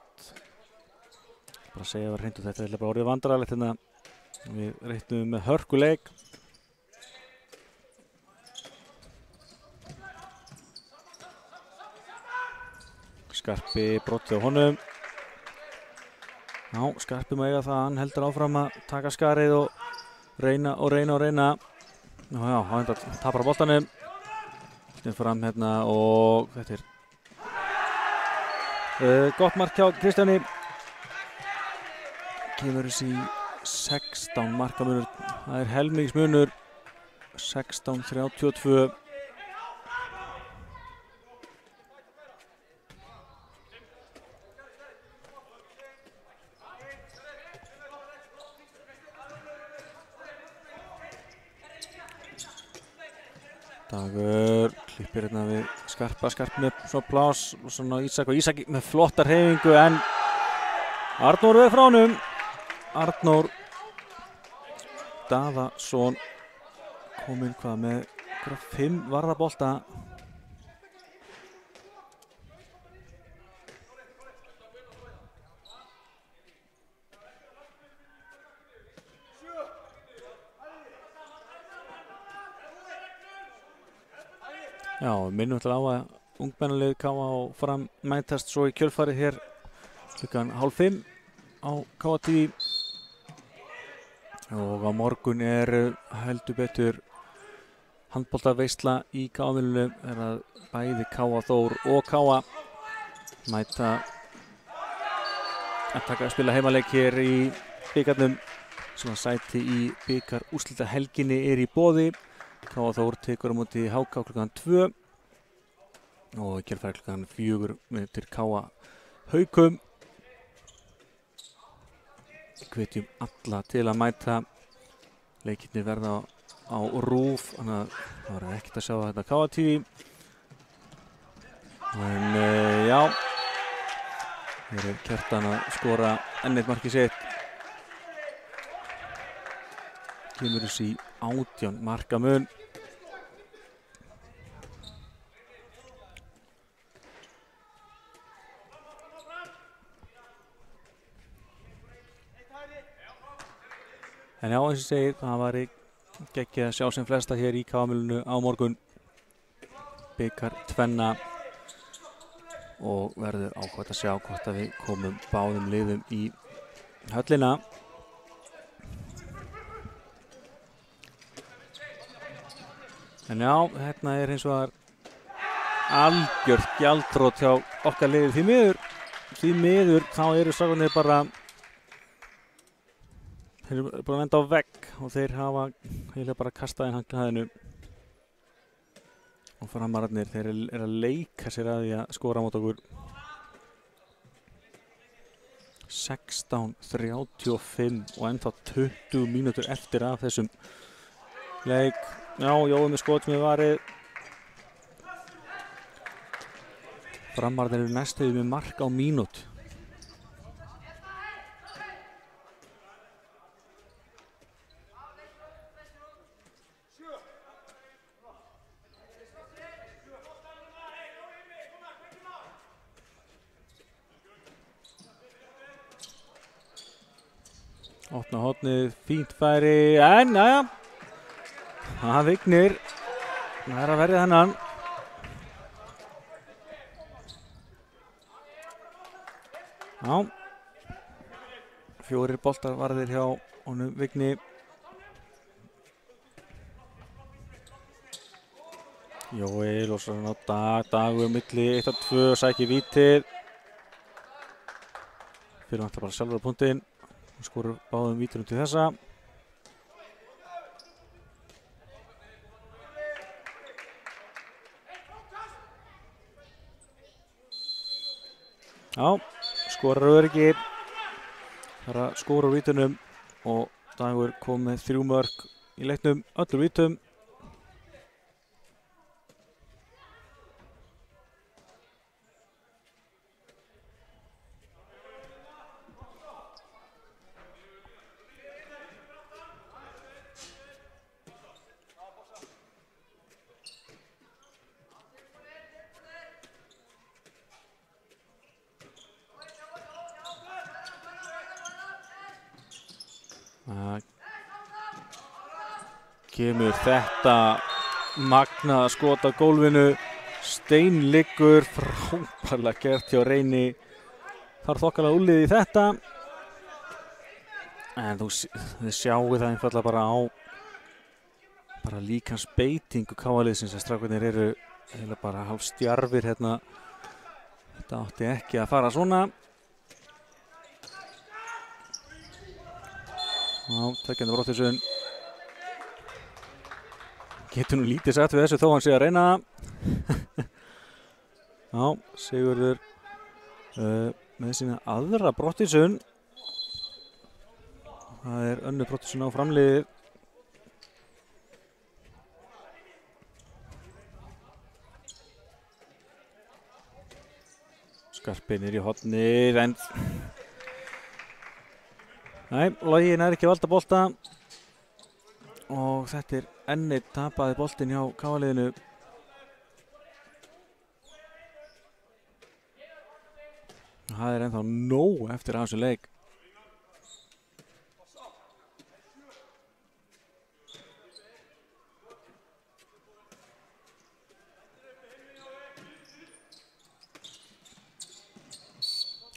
Bara að segja að reyndu þetta er bara orðið vandræðalegt hérna. Við reyntum með hörkuleik. Skarpi brottið á honum. Já, Skarpi má eiga það, hann heldur áfram að taka skarið og reyna. Já, hann tapar á boltanum. Þetta fram hérna og þetta er gott mark hjá Kristjáni. Kemur þessi 16 markamunur. Það er helmingsmunur. 16-32. Dagur klippir hérna við Skarpi með svo plás og svona Ísak með flottar hreyfingu en Arnór er frá honum. Arnór Daðason kominn hvað með 5 varðabolta. Já, minnum til á að ungmennalið KA og Fram mætast svo í kjölfarið hér klukkan 4:30 á KA TV. Og á morgun heldur betur handboltaveisla í KA-vinnunum að bæði KA Þór og KA mæta að spila heimaleik hér í bikarnum sem að sæti í bikarúrslitahelginni í boði. KA Þór tekur á móti HK klukkan 2 og kjölfarið klukkan 4 til KA Haukum. Hvetjum alla til að mæta. Leikirnir verða á RÚV, þannig að það verður ekkert að sjá þetta KA TV. En já, hér Kjartan að skora enn eitt markið sitt. Kemur þessi 18 marka mun. En já, eins og segir, það var geggjað að sjá sem flesta hér í KA-milinu á morgun. Bikar tvenna og verður ákvæmt að sjá hvort að við komum báðum liðum í höllina. En já, hérna hins vegar algjört gjaldþrot hjá okkar liði. Því miður þá strákarnir bara þeir eru búin að enda á vegg og þeir hafa eiginlega bara kastað inn handklæðinu. Og Framararnir, þeir eru að leika sér að því að skora mót okkur. 16:35 og ennþá 20 mínútur eftir af þessum leik. Já, Jói með skot sem varið. Framararnir eru næstuði með mark á mínút. Opna hornið, fínt færi, en næja, það Vignir, það að verja þennan. Já, 4 boltar varðir hjá honum Vigni. Jói losar hann á Dagur milli 1-2 og sækir vítið. Fyrir vantar bara sjálfur á punktinn. Skorur báðum vítunum til þessa. Já, skorar öryggi. Það að skora úr vítunum og Dagur kom með 3 mörk í leiknum, öllum vítum. Kemur þetta magnaða skot á gólfinu, steinliggur, frábærlega gert hjá Reyni. Þarf þokkalega úlið í þetta. En þið sjáu það einfallega bara á líkans beitingu KA-liðsins að strákarnir eru eiginlega bara hálf stjarfir hérna. Þetta átti ekki að fara svona. Já, tveggjandi Brottvísun. Getur nú lítið sagt við þessu þó hann sé að reyna. Já, Sigurður með sína aðra Brottvísun. Það önnur Brottvísun á framliðið. Skarpi niður í hornið, en Nei, Logi nær ekki að valda bolta og þetta enn einn tapaði boltinn hjá KA-liðinu. Það ennþá nóg eftir af þessu leik.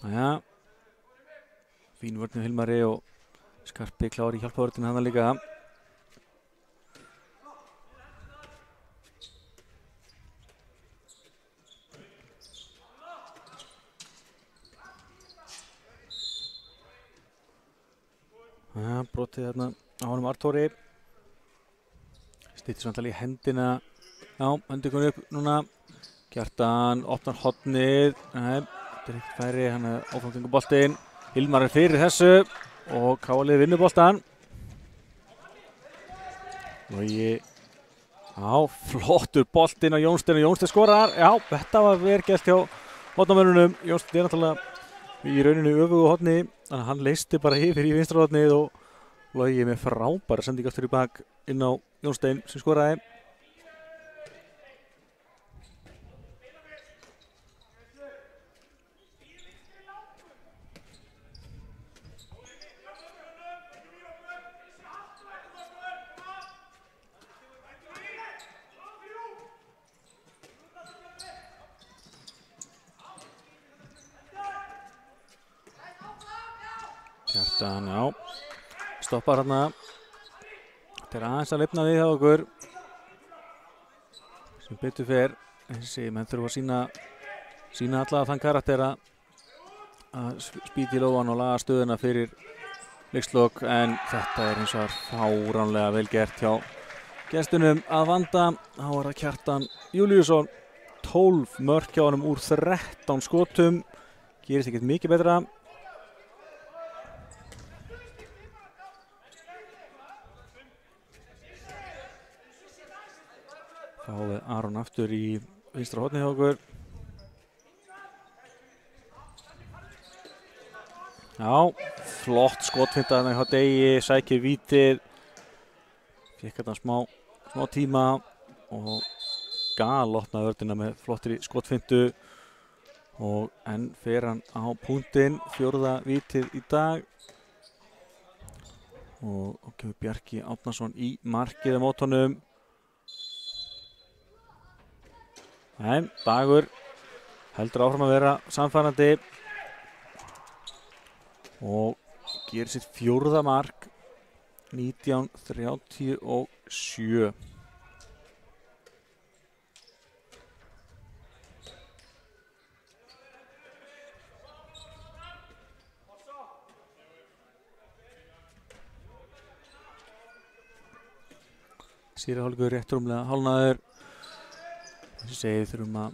Jæja, fín vörn hjá Hilmari og Skarpi klári í hjálpavörðinu hann líka. Jæja, brotið þarna á honum Artóri. Stýttir samtali í hendina. Já, hendur komið upp núna. Kjartan opnar hornið. Nei. Þetta ekkert færi, hann áframgengur boltinn. Hilmar fyrir þessu og KA-lið vinnur boltan. Logi, já, flottur boltinn á Jónstein og Jónstein skorar. Já, þetta var vel gert hjá hornamönnunum. Jónstein náttúrulega í rauninu öfugu horni, þannig að hann leysti bara yfir í vinstra hornið og Logi með frábæra sending aftur í bak inn á Jónstein sem skoraði. Kjartan, já, stoppar hérna. Þetta aðeins að lifna við hjá okkur. Sem betur fer, þessi menn þurfa að sína alla þann karakter að spýta í lófan og laga stöðuna fyrir leikslok, en þetta eins og fáránlega vel gert hjá gestunum að vanda. Þá það Kjartan Júlíusson, 12 mörk hjá honum úr 13 skotum, gerist ekkert mikið betra. Fáið Aron aftur í vinstra horni hjá okkur. Já, flott skotfinta þarna hjá Degi, sækir vítið. Fékk þetta smá tíma og galopnaði vörnina með flottri skotfintu. Og enn fer hann á punktinn, 4. vítið í dag. Og kemur Bjarki Árnason í markið á móti honum. En Dagur heldur áfram að vera samfærandi og gerir sitt 4. mark, 19:37. Síðari hálfleikur rétt rúmlega hálfnaður. Þessi segir þurfum að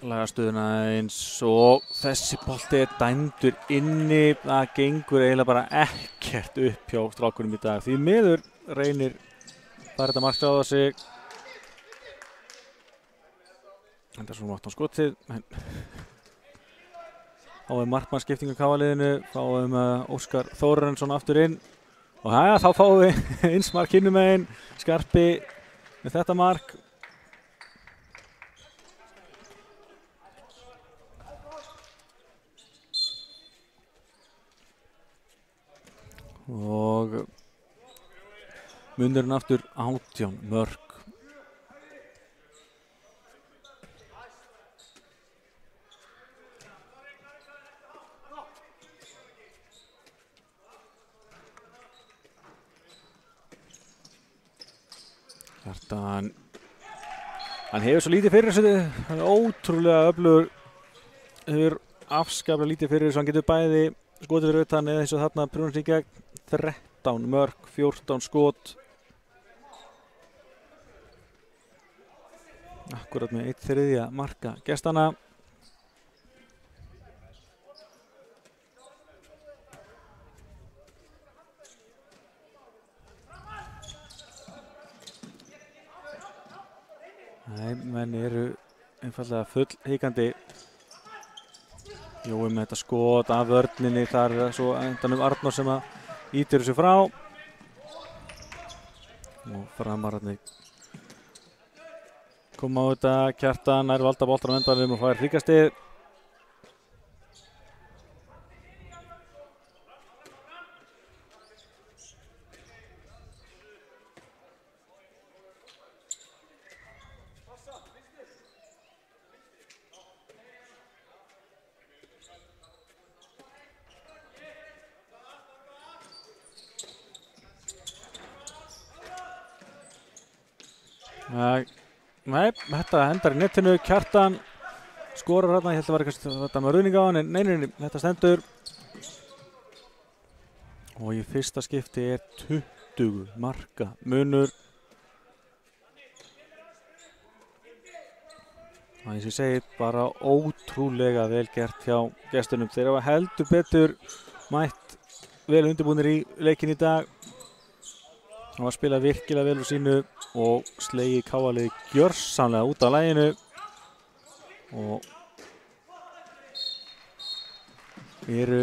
laga stöðuna eins og þessi bolti dæmdur inni. Það gengur eiginlega bara ekkert upp hjá strákunum í dag. Því miður Reynir fær þetta mark á sig. Þetta svona 18 skotið. Fáum markmannsskiptingu KA-liðinu, fáum Óskar Þórarinsson aftur inn. Og þá fáum við eins mark hinum megin. Skarpi með þetta mark. Og munurinn aftur 18 mörk. Kjartan, hann hefur svo lítið fyrir þessu, hann ótrúlega öflugur, hefur afskaplega lítið fyrir þessu, hann getur bæði skotið fyrir utan eða eins og þarna brunast í gegn. 13 mörk, 14 skot. Akkurat með 1/3 marka gestana. Nei, menn eru einfallega full hikandi. Jói með þetta skot af vörninni, þar svo endanum Arnór sem að ítir þessu frá og Framararnir koma á þetta. Kjartan nær valda boltanum endanum og fær hrikastið. Nei, þetta endar í netinu. Kjartan skorar hérna, ég held að vera eitthvað þetta með ruðning á hann, en nei, þetta stendur. Og í fyrsta skipti 20 marka munur. Og eins og ég segi, bara ótrúlega vel gert hjá gestunum. Þeir hafa heldur betur mætt vel undirbúnir í leikinn í dag. Það var að spila virkilega vel úr sínu og slegið KA-liðið gjörsamlega út af laginu og eru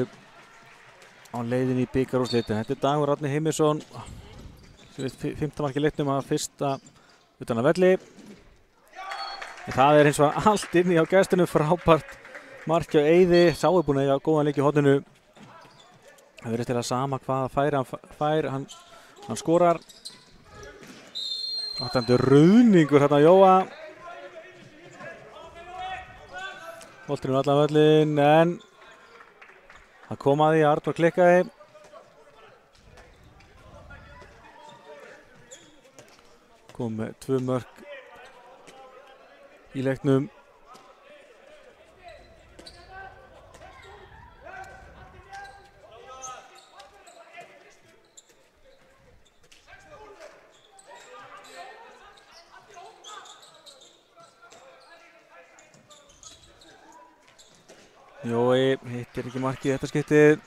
á leiðinni í bikarúrslitin. Þetta Dagur Árni Heimisson, 15 marki leiknum að fyrsta utan að velli. Það hins vegar allt inni á gestunum, frábært marki á Eiði, sá búinn að eiga góðan leik í horninu. Það verður til að sama hvaða færi hann fær, hann skorar. Áttandur ruðningur hérna á Jóa. Boltinn allan völlin, en það kom að því að Arnór klikkaði. Kom með 2 mörk í leiknum. Jói hittir ekki markið þetta skiptið.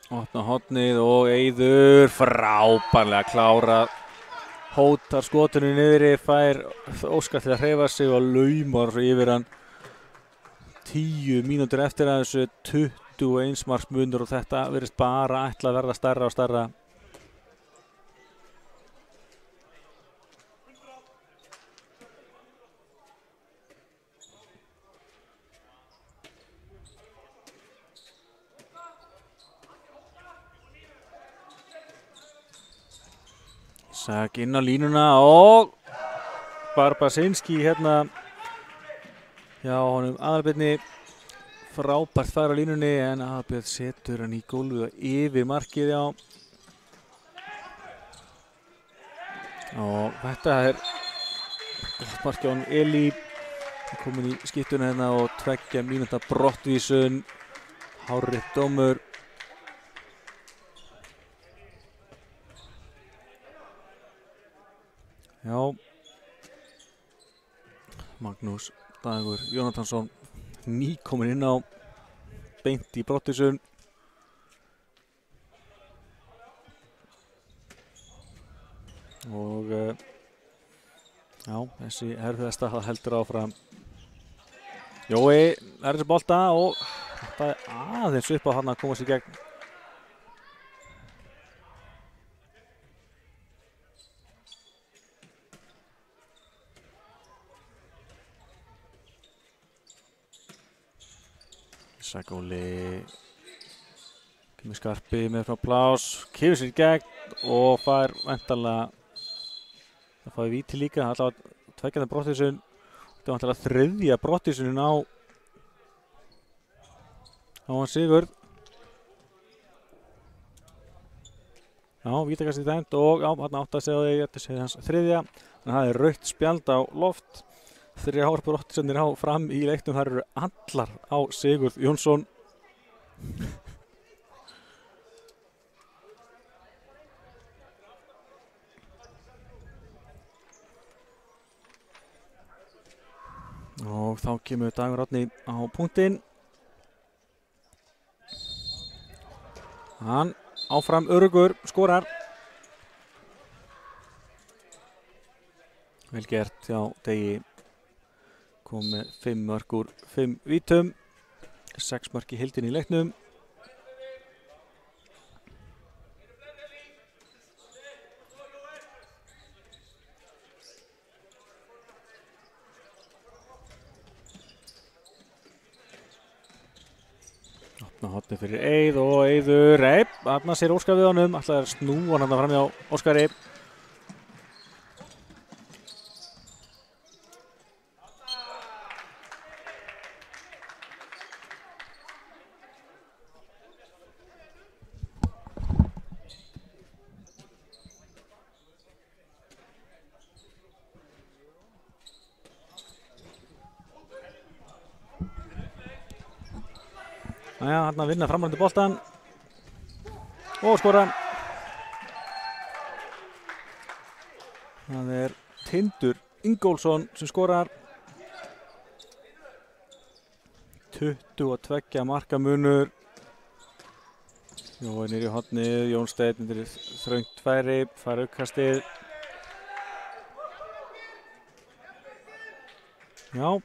Opna hornið og Eiður frábærlega klárað. Hótar skotinu niðri, fær Óskar til að hreyfa sig og laumar svo yfir hann. 10 mínútur eftir að þessu 21 marks munur og þetta virðist bara ætla að verða stærra og stærra. Ísak inn á línuna og Barbasinski hérna hjá honum Aðalbirni. Frábært fær á línunni en Aðalbjörn setur hann í gólfið og yfir markið á. Og þetta gott markið á honum Elí. Komin í skiptuna hérna og 2 mínúta brottvísun. Hárrétt dómur. Já. Magnús Dagur Jónatansson nýkomin inn á beint í brottvísun. Og já, þessi herfiðasta heldur áfram. Jói er þessi bolta og þetta aðeins upp á hann að koma sér í gegn. Ísak-Óli kemur Skarpi með frá plás, kemur sér í gegn og fær væntanlega það fái víti líka, allavega 2. brottvísun. Þetta var væntanlega 3. brottvísunin á hann Sigurð. Já, vítakastið dæmt og hann átti að segja þig, þetta sé hans 3. Þannig að það rautt spjald á loft. 3 brottvísanir á fram í leiknum, þar eru allar á Sigurð Jónsson. Og þá kemur Dagur Árni á punktinn. Hann áfram öruggur, skorar. Vel gert hjá Degi. Kom með 5 mörk úr 5 vítum. 6 mörk í heildinni í leiknum. Opna hotni fyrir Eið og Eiður þarna sér Óskar við honum, ætlaði að snúa hann fram hjá Óskari. Hann að vinna framrændi boltan og skora. Það Tindur Ingólfsson sem skorar. 22 marka munur. Jói niður í hornið, Jón Steinn undir þröngt færi, fær uppkastið. Já.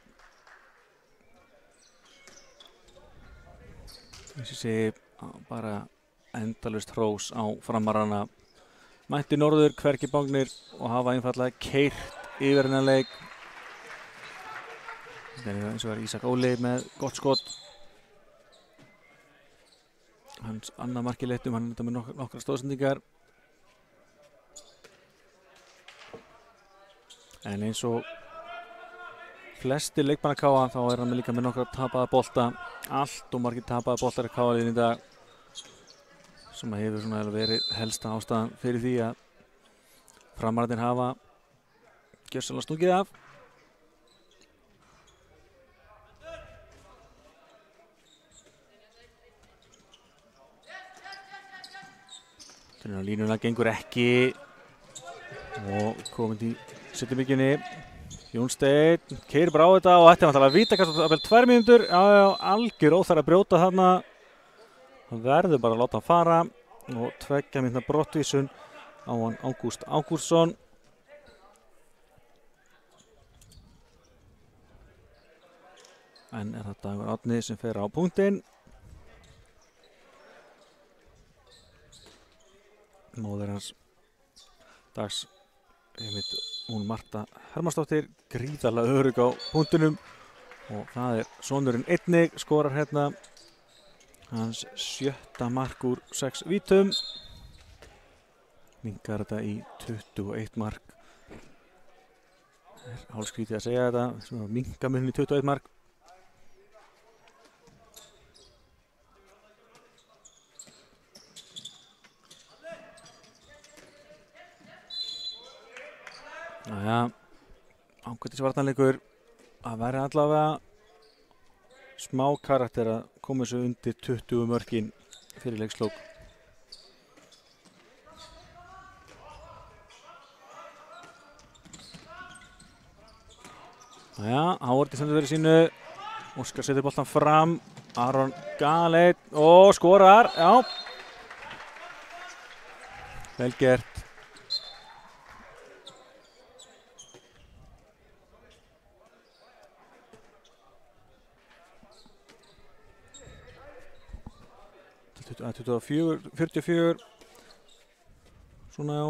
Þessi sé bara endalaust hrós á framarana. Mætti norður, hvergi bágnir og hafa einfallega keyrt yfir hennan leik. Þetta eins og Ísak Óli með gott skot. Hans annað mark í leiknum, hann þetta með nokkra stóðsendingar. En eins og flestir leikmanna KA þá hann líka með nokkra tapaða bolta. Allt og margir tapaða boltar í KA-liðinu í dag. Sem hefur svona verið helsta ástæðan fyrir því að framararnir hafa gjörsamlega stungið af. Þannig að línuna gengur ekki og komið í setjumíkjunni. Jón Steinn keyrir bara á þetta og ætti náttúrulega að vítakast á 2 mínútur. Já, algjör óþarfi að brjóta þarna. Það verður bara að láta hann fara og 2 mínútna brottvísun á hann Ágúst Ágústsson. En það Dagur Árni sem fer á punktinn. Móðir hans Dags hún Marta Hermannsdóttir, gríðarlega örugg á punktinum og það sonurinn einnig, skorar hérna hans 7. mark úr 6 vítum. Minnkar þetta í 21 mark. Það hálfskrítið að segja þetta, minnka munni í 21 mark. Jæja, ágætis varnarleikur. Það væri allavega smá karakter að koma þessu undir 20 mörkin fyrir leikslók. Jæja, Hávardi stendur fyrir sínu. Óskar setur boltan fram. Aron Galeit og skorar. Já. Vel gert. Það 44. Svona já.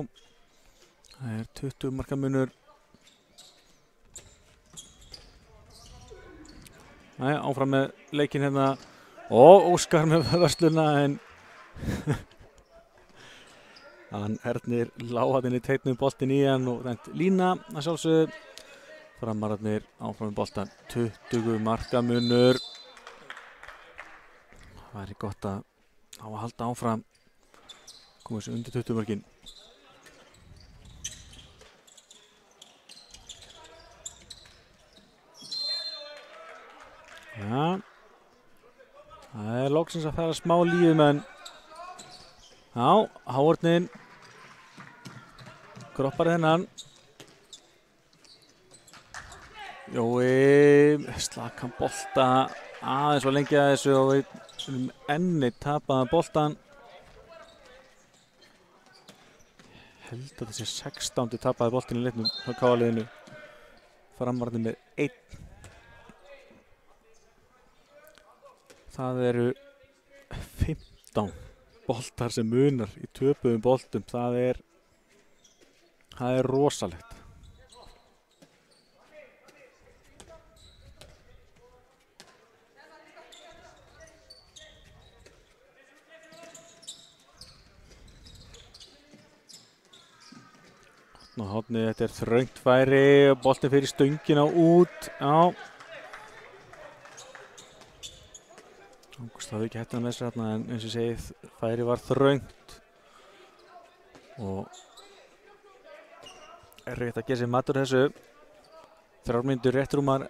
Það 20 marka munur. Næja, áfram með leikinn hérna. Og Óskar með vörsluna en hann hernir láhaðinni teitnum boltinn í hann og þengt lína að sjálfsögðu. Framararnir áfram með boltan. 20 marka munur. Það væri gott að halda áfram, koma þessu undir 20 mörkin. Já, það loksins að fara smá lífum en já, Hávarnin kroppar þennan. Jói slakan bolta aðeins var lengi að þessu og við enni tapaða boltan. held að þessi 16. tapaði boltinn í leiknum á KA-liðinu. Framararnir með 1. Það eru 15 boltar sem munar í töpuðum boltum. Það er rosalegt. Hornið, þetta er þröngt færi, boltinn fyrir stöngina út, já. Ágúst hafði ekki hættan með þessu þarna en eins og segið, færi var þröngt. Og erfitt að gera sér matur þessu. 3 mínútur rétt rúmar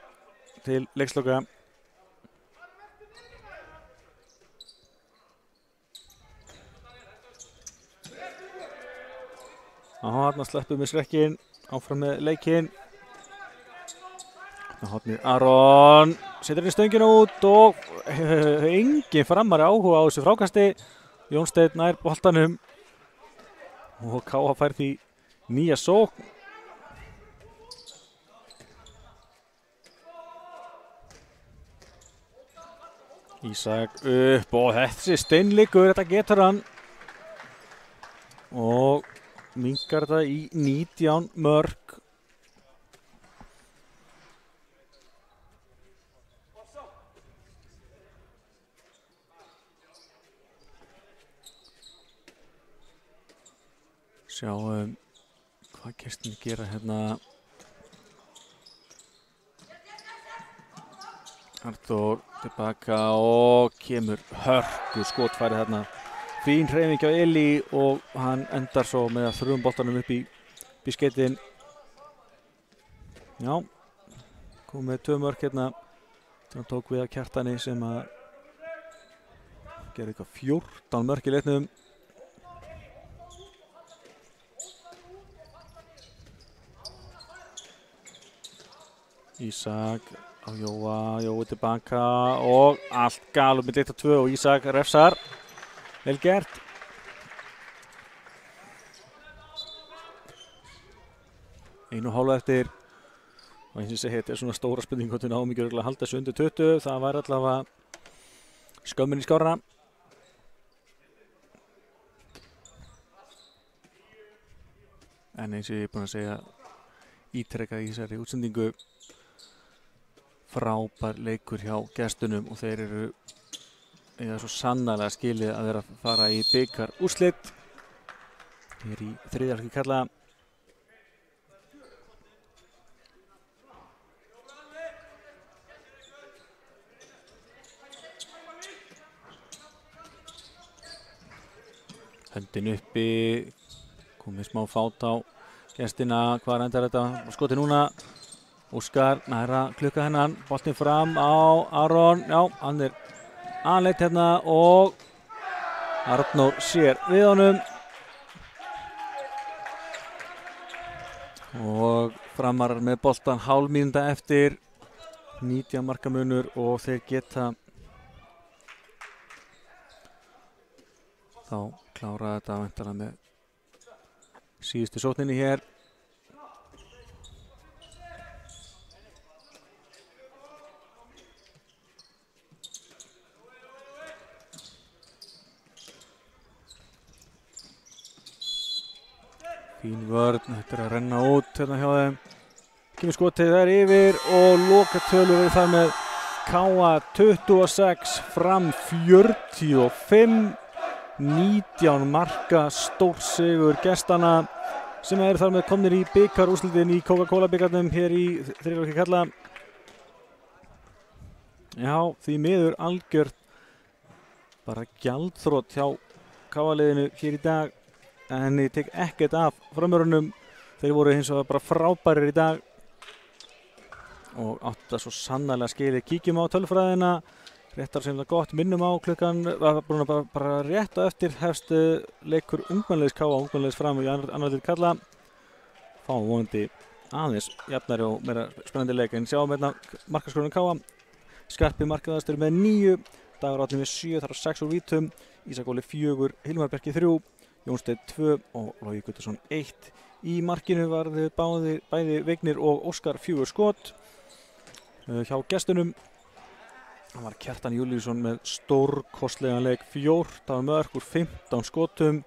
til leiksloka. Þarna sleppum við skrekkinn, áfram með leikinn. Hornið Aron, setur inn stöngina út og engin framari áhuga á þessu frákasti. Jónsteinn nær boltanum og KA fær því nýja sókn. Ísak upp og þessi steinleikur, þetta getur hann. Og minnkar þetta í 19 mörk. Sjáum hvað gestin gera hérna. Arthur tilbaka og kemur hörku skotfæri þarna. Fín hreyfing á Eli og hann endar svo með að þrjum boltanum upp í skeytin. Já, komið með 2 mörk hérna. Þannig að tók við að Kjartani sem að gera eitthvað 14 mörk í leiknum. Ísak á Jói tilbaka og allt galop með leikta 2 og Ísak refsar. Vel gert. Einu hálfa eftir. Og eins og ég segi, þetta er svona stóra spurning hvort við náum ekki örugglega að halda þessu undir 20. Það var allavega skömmin í skárra. En eins og ég er búinn að segja ítrekað í þessari útsendingu, frábær leikur hjá gestunum og þeir eru eiga svo sannarlega skilið að vera að fara í bikarúrslit hér í þriðja flokki karla. Höndin uppi, komið smá fát á gestina, hvað endar þetta? Skoti núna, Óskar næra klukka hennan, boltinn fram á Aron, já, hann er aðleitt hérna og Arnór sér við honum. Og Framarar með boltan hálf mínúta eftir, 19 marka munur og þeir geta þá klára þetta væntanlega með síðustu sókninni hér. Fín vörn, þetta er að renna út hérna hjá þeim. Kemur skotið þær yfir og lokatölur við þar með KA 26, Fram 45. 19 marka stórsigur gestana sem eru þar með komnir í bikarúrslitin í Coca-Cola bikarnum hér í þriðja flokki karla. Já, því miður algjört bara gjaldþrot hjá KA-liðinu hér í dag. En ég tek ekkert af framörunum, þeir voru hins vegar bara frábærir í dag og áttu það svo sannarlega skilið. Kíkjum á tölfræðina, réttar semlega gott, minnum á klukkan, bara rétt á eftir hefst leikur ungmennaliðs KA og ungmennaliðs Fram í annar deild karla. Fáum vonandi aðeins jafnari og meira spennandi leik, en sjáum hérna markaskorun KA. Skarpi markaðastur með 9, Dagur Árni með 7, þar á 6 úr vítum, Ísak Óli 4, Hilmar Berki 3, Jónsteinn 2 og Logi Guttormsson 1. Í markinu varðu bæði Vignir og Óskar 4 skot. Hjá gestunum var Kjartan Júlíusson með stórkostlegan leik, 14 mörk úr 15 skotum.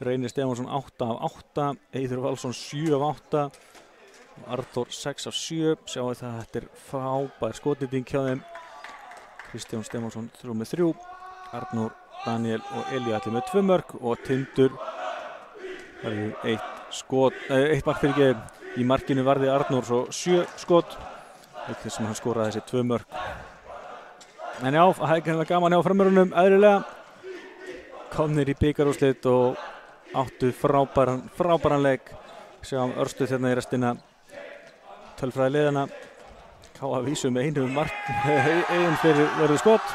Reynir Stefánsson 8 af 8, Eiður Valsson 7 af 8, Arnþór 6 af 7. Sjáu það, þetta er frábær skotnýting hjá þeim. Kristján Stefánsson 3 með 3, Arnór, Daniel og Elí allir með 2 mörk og Tindur varði 1 mark fyrir ekki. Í markinu varði Arnór svo 7 skot, þess sem hann skoraði þessi 2 mörk. En já, það er ekki gaman hjá framherjunum, eðlilega. Komnir í bikarúrslit og áttu frábæran leik. Sjáum Örstuð hérna í restina, tölfræði liðana. K.A. vísu með einu mark, eigin fyrir verður skot.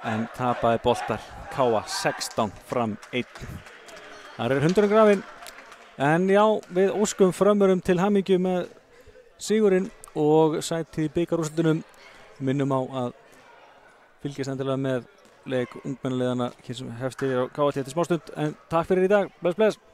En tapaði boltar, K.A. 16 fram 1. Það er hundurinn grafinn. En já, við óskum framherjum til hamingju með sigurinn og sæti í bikarúrslitunum. Minnum á að fylgjast endilega með leik ungmennaliðana hér sem hefst á K.A. til smástund. En takk fyrir í dag, bless bless.